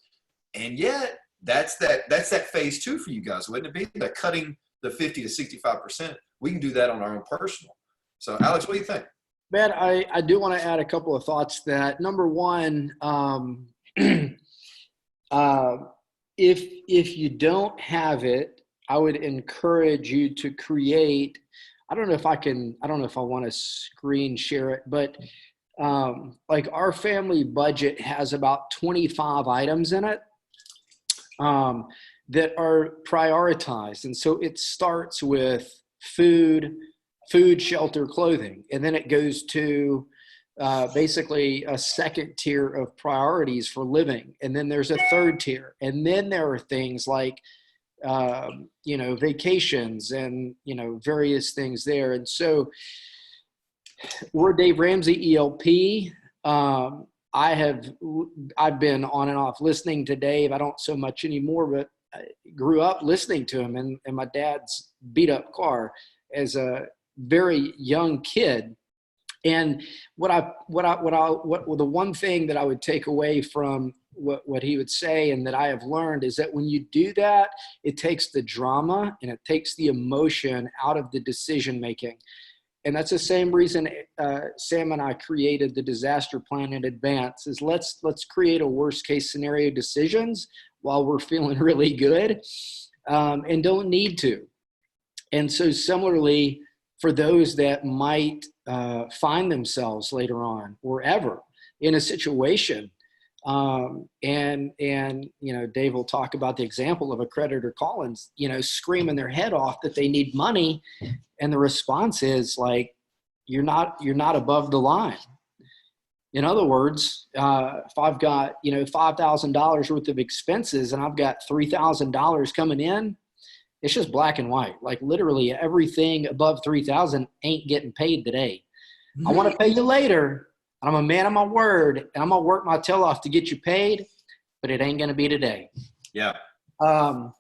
And yet, that's that phase 2 for you guys, wouldn't it be? That cutting the 50 to 65%. We can do that on our own personal. So, Alex, what do you think? Ben, I do want to add a couple of thoughts. That number one, if you don't have it, I would encourage you to create. I don't know if I want to screen share it, but like our family budget has about 25 items in it that are prioritized. And so it starts with food, shelter, clothing, and then it goes to basically a second tier of priorities for living. And then there's a third tier. And then there are things like, vacations and, various things there. And so we're Dave Ramsey, ELP. I've been on and off listening to Dave. I don't so much anymore, but I grew up listening to him in my dad's beat up car as a very young kid. And the one thing that I would take away from what he would say and that I have learned is that when you do that, it takes the drama and it takes the emotion out of the decision making. And that's the same reason Sam and I created the disaster plan in advance, is let's create a worst case scenario decisions while we're feeling really good, and don't need to. And so similarly, for those that might find themselves later on or ever in a situation, and Dave will talk about the example of a creditor calling, screaming their head off that they need money. And the response is like, you're not above the line. In other words, if I've got, $5,000 worth of expenses and I've got $3,000 coming in, it's just black and white. Like literally everything above 3,000 ain't getting paid today. I want to pay you later. I'm a man of my word, and I'm going to work my tail off to get you paid, but it ain't going to be today. Yeah. The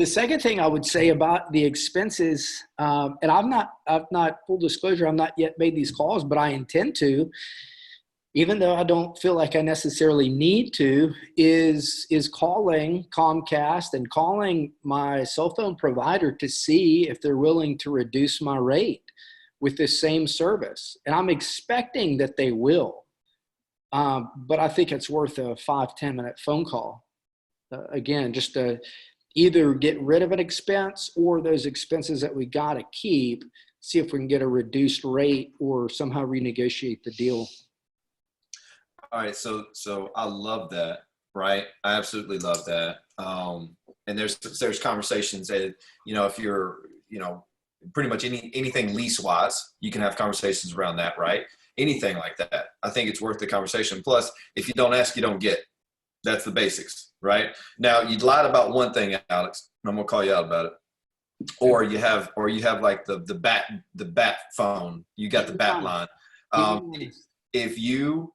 second thing I would say about the expenses, and I've not full disclosure, I've not yet made these calls, but I intend to, even though I don't feel like I necessarily need to, is calling Comcast and calling my cell phone provider to see if they're willing to reduce my rate with the same service. And I'm expecting that they will. But I think it's worth a 5-10 minute phone call. Again, just to either get rid of an expense or those expenses that we got to keep, see if we can get a reduced rate or somehow renegotiate the deal. All right. So I love that. Right. I absolutely love that. And there's conversations that, if you're, pretty much anything lease wise, you can have conversations around that, right? Anything like that. I think it's worth the conversation. Plus, if you don't ask, you don't get. That's the basics, right? Now, you lied about one thing, Alex. I'm gonna call you out about it. Or you have like the bat phone. You got the bat line. If you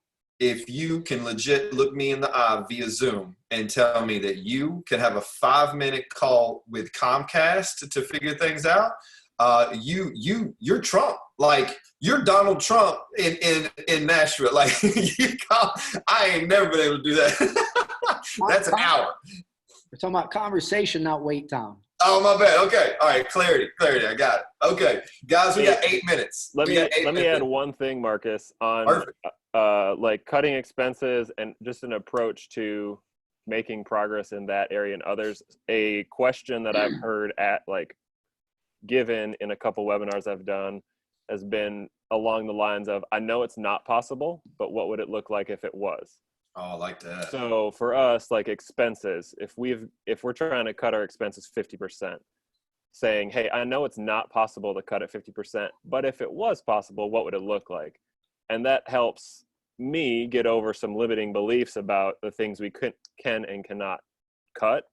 can legit look me in the eye via Zoom and tell me that you can have a 5-minute call with Comcast to figure things out, you're Trump. Like, you're Donald Trump in Nashville. Like, I ain't never been able to do that. That's an hour. We're talking about conversation, not wait time. Oh, my bad. Okay. All right. Clarity. I got it. Okay. Guys, we got 8 minutes. Let me add one thing, Marcus, on like cutting expenses and just an approach to making progress in that area and others. A question that I've heard given in a couple webinars I've done has been along the lines of, I know it's not possible, but what would it look like if it was? Oh, I like that. So for us, like expenses, if we're trying to cut our expenses 50%, saying, hey, I know it's not possible to cut it 50%, but if it was possible, what would it look like? And that helps me get over some limiting beliefs about the things we can and cannot cut.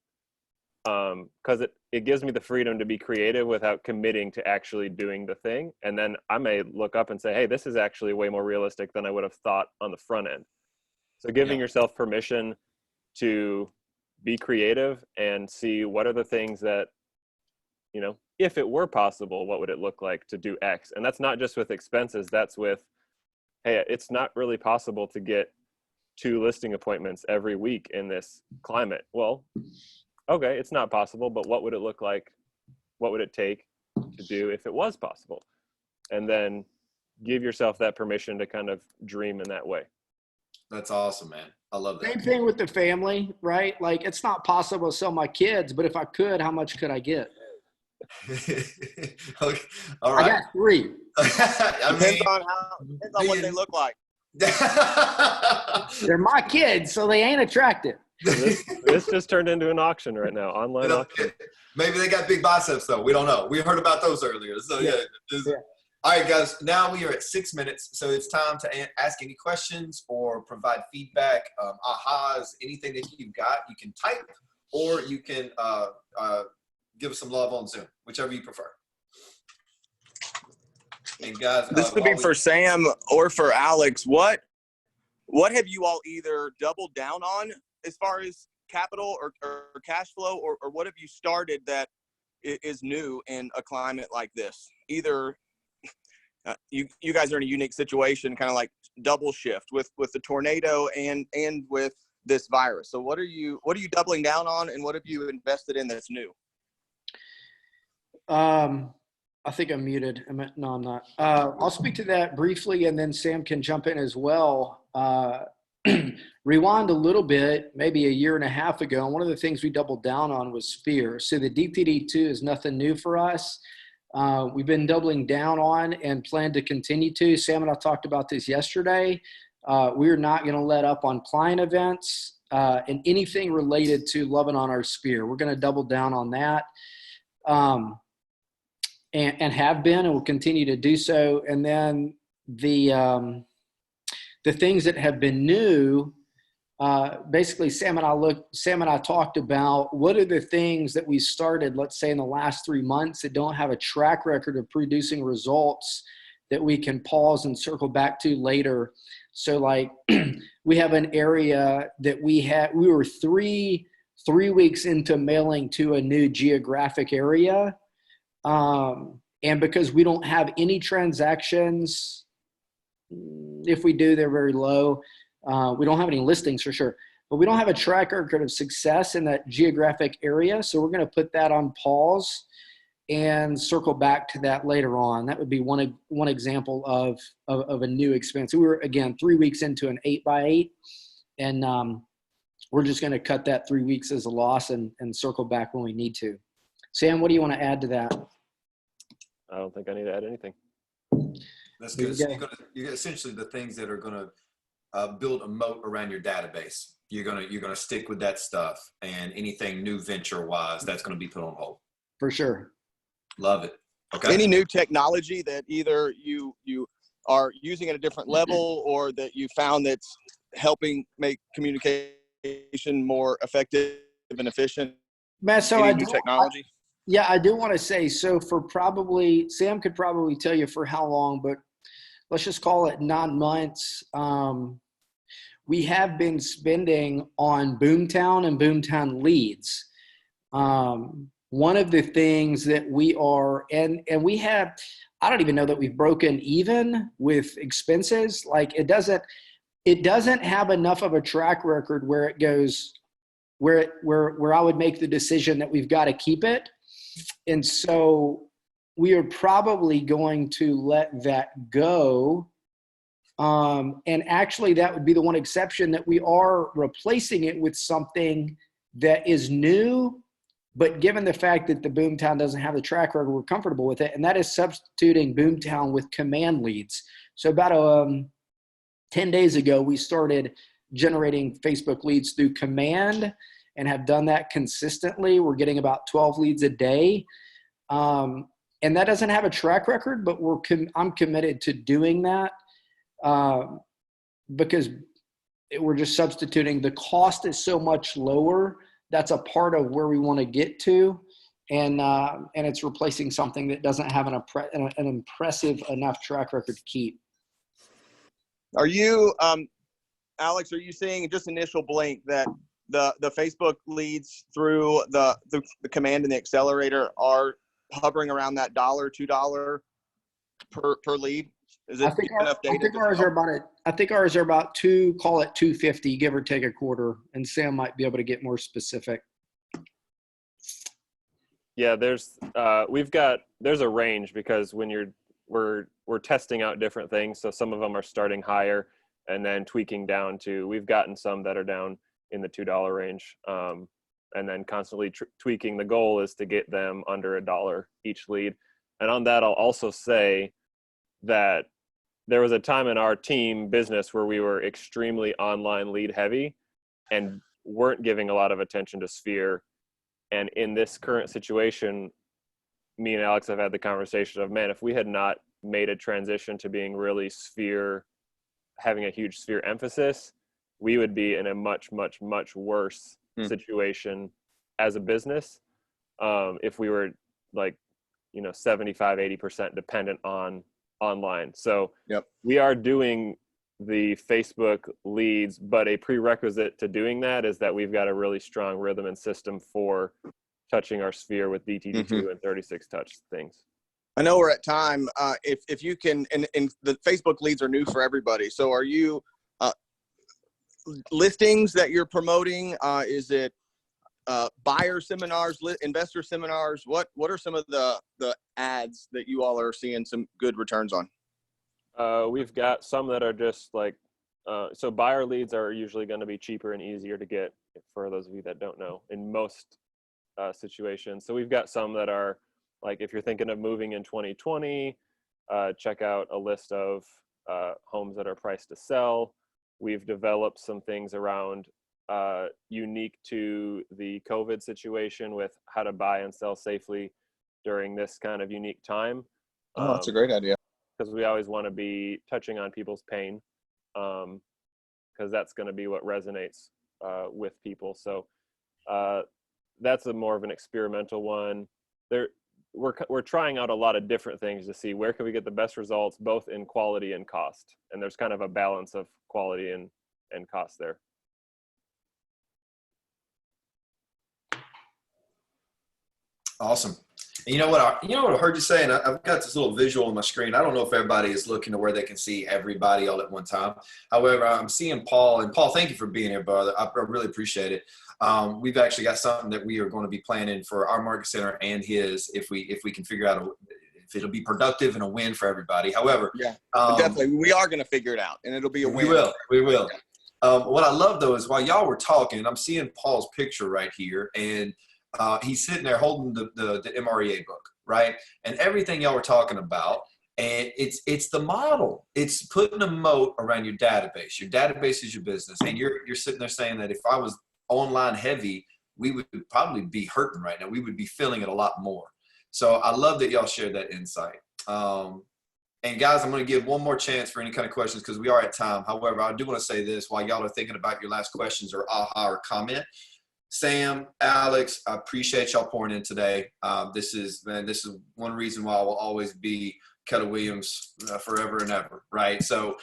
Because it gives me the freedom to be creative without committing to actually doing the thing. And then I may look up and say, hey, this is actually way more realistic than I would have thought on the front end. So giving yourself permission to be creative and see what are the things that, if it were possible, what would it look like to do X? And that's not just with expenses. That's with, hey, it's not really possible to get 2 listing appointments every week in this climate. Well, okay, it's not possible, but what would it look like? What would it take to do if it was possible? And then give yourself that permission to kind of dream in that way. That's awesome, man. I love that. Same thing with the family, right? Like, it's not possible to sell my kids, but if I could, how much could I get? Okay. All right. I got 3. Depends on what they look like. They're my kids, so they ain't attractive. This just turned into an auction right now, online auction. Maybe they got big biceps though. We don't know. We heard about those earlier. So yeah. All right, guys. Now we are at 6 minutes, so it's time to ask any questions or provide feedback, ahas, anything that you've got. You can type, or you can give us some love on Zoom, whichever you prefer. And guys, this could be for Sam or for Alex. What have you all either doubled down on as far as capital or cash flow, or what have you started that is new in a climate like this? Either you guys are in a unique situation, kind of like double shift with the tornado and with this virus. So what are you doubling down on, and what have you invested in that's new? I think I'm muted. No, I'm not. I'll speak to that briefly, and then Sam can jump in as well. Rewind a little bit, maybe a year and a half ago, and one of the things we doubled down on was Sphere. So the DPD2 is nothing new for us. We've been doubling down on and plan to continue to. Sam and I talked about this yesterday. We're not going to let up on client events and anything related to loving on our Sphere. We're going to double down on that. And have been, and will continue to do so. And then the things that have been new, basically Sam and I talked about what are the things that we started, let's say in the last 3 months, that don't have a track record of producing results that we can pause and circle back to later. So like we have an area that we were three weeks into mailing to a new geographic area. And because we don't have any transactions, if we do, they're very low. We don't have any listings for sure, but we don't have a track record of success in that geographic area. So we're going to put that on pause and circle back to that later on. That would be one example of a new expense. We were, again, 3 weeks into an 8x8, and we're just going to cut that 3 weeks as a loss and circle back when we need to. Sam, what do you want to add to that? I don't think I need to add anything. That's good. So you're essentially the things that are going to build a moat around your database. You're gonna stick with that stuff, and anything new venture wise, that's going to be put on hold. For sure. Love it. Okay. Any new technology that either you are using at a different level, or that you found that's helping make communication more effective and efficient? Matt, so Any new technology? Yeah, I do want to say, so for probably, Sam could probably tell you for how long, but let's just call it 9 months. We have been spending on Boomtown and Boomtown leads. One of the things that we are, and we have, I don't even know that we've broken even with expenses. Like it doesn't have enough of a track record where it goes, where I would make the decision that we've got to keep it. And so we are probably going to let that go. And actually that would be the one exception, that we are replacing it with something that is new, but given the fact that the Boomtown doesn't have the track record, we're comfortable with it. And that is substituting Boomtown with command leads. So about 10 days ago, we started generating Facebook leads through command and have done that consistently. We're getting about 12 leads a day. And that doesn't have a track record, but I'm committed to doing that because we're just substituting. The cost is so much lower. That's a part of where we want to get to. And it's replacing something that doesn't have an impressive enough track record to keep. Are you, Alex, are you seeing just initial blink that the Facebook leads through the command and the accelerator are hovering around that $1, $2 per lead? Is it enough data? I think ours are about call it 250, give or take a quarter. And Sam might be able to get more specific. Yeah, there's a range, because when we're testing out different things. So some of them are starting higher and then tweaking down to, we've gotten some that are down in the $2 range, and then constantly tweaking. The goal is to get them under $1 each lead. And on that, I'll also say that there was a time in our team business where we were extremely online lead heavy and weren't giving a lot of attention to Sphere. And in this current situation, me and Alex have had the conversation of, man, if we had not made a transition to being really Sphere, having a huge Sphere emphasis, we would be in a much, much, much worse situation as a business if we were like, 75, 80% dependent on online. So we are doing the Facebook leads, but a prerequisite to doing that is that we've got a really strong rhythm and system for touching our Sphere with DTD2 and 36 touch things. I know we're at time. If you can, and the Facebook leads are new for everybody. So are you listings that you're promoting? Is it buyer seminars, investor seminars? What are some of the ads that you all are seeing some good returns on? We've got some that are just like, so buyer leads are usually going to be cheaper and easier to get for those of you that don't know in most situations. So we've got some that are like, if you're thinking of moving in 2020, check out a list of homes that are priced to sell. We've developed some things around unique to the COVID situation with how to buy and sell safely during this kind of unique time. Oh, that's a great idea. Because we always want to be touching on people's pain, because that's going to be what resonates with people. So that's a more of an experimental one. We're trying out a lot of different things to see where can we get the best results, both in quality and cost. And there's kind of a balance of quality and cost there. Awesome. And you know what I heard you say, and I've got this little visual on my screen. I don't know if everybody is looking to where they can see everybody all at one time. However, I'm seeing Paul, and Paul, thank you for being here, brother. I really appreciate it. We've actually got something that we are going to be planning for our market center and his, if we can figure out if it'll be productive and a win for everybody. However, definitely, we are going to figure it out, and it'll be a win. We will. What I love though is while y'all were talking, I'm seeing Paul's picture right here, and he's sitting there holding the MREA book, right? And everything y'all were talking about, and it's the model. It's putting a moat around your database. Your database is your business, and you're sitting there saying that if I was online heavy, we would probably be hurting right now. We would be feeling it a lot more. So I love that y'all shared that insight. And guys, I'm going to give one more chance for any kind of questions because we are at time. However, I do want to say this while y'all are thinking about your last questions or aha or comment. Sam, Alex, I appreciate y'all pouring in today. This is one reason why I will always be Keller Williams forever and ever, right? So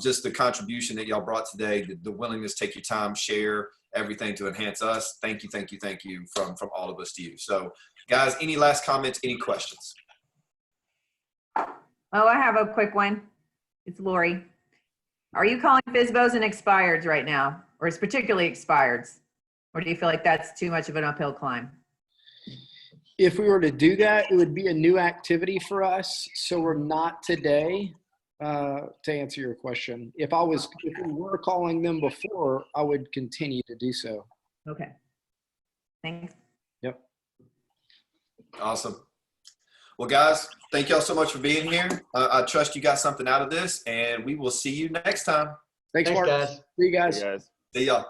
just the contribution that y'all brought today, the willingness to take your time, share everything to enhance us. Thank you from all of us to you. So guys, any last comments, any questions? Oh, I have a quick one. It's Lori. Are you calling FSBOs and expireds right now, or it's particularly expireds? Or do you feel like that's too much of an uphill climb? If we were to do that, it would be a new activity for us. So we're not today, to answer your question. If we were calling them before, I would continue to do so. Okay. Thanks. Yep. Awesome. Well, guys, thank y'all so much for being here. I trust you got something out of this, and we will see you next time. Thanks Mark. Guys. See you guys. Hey guys. See y'all.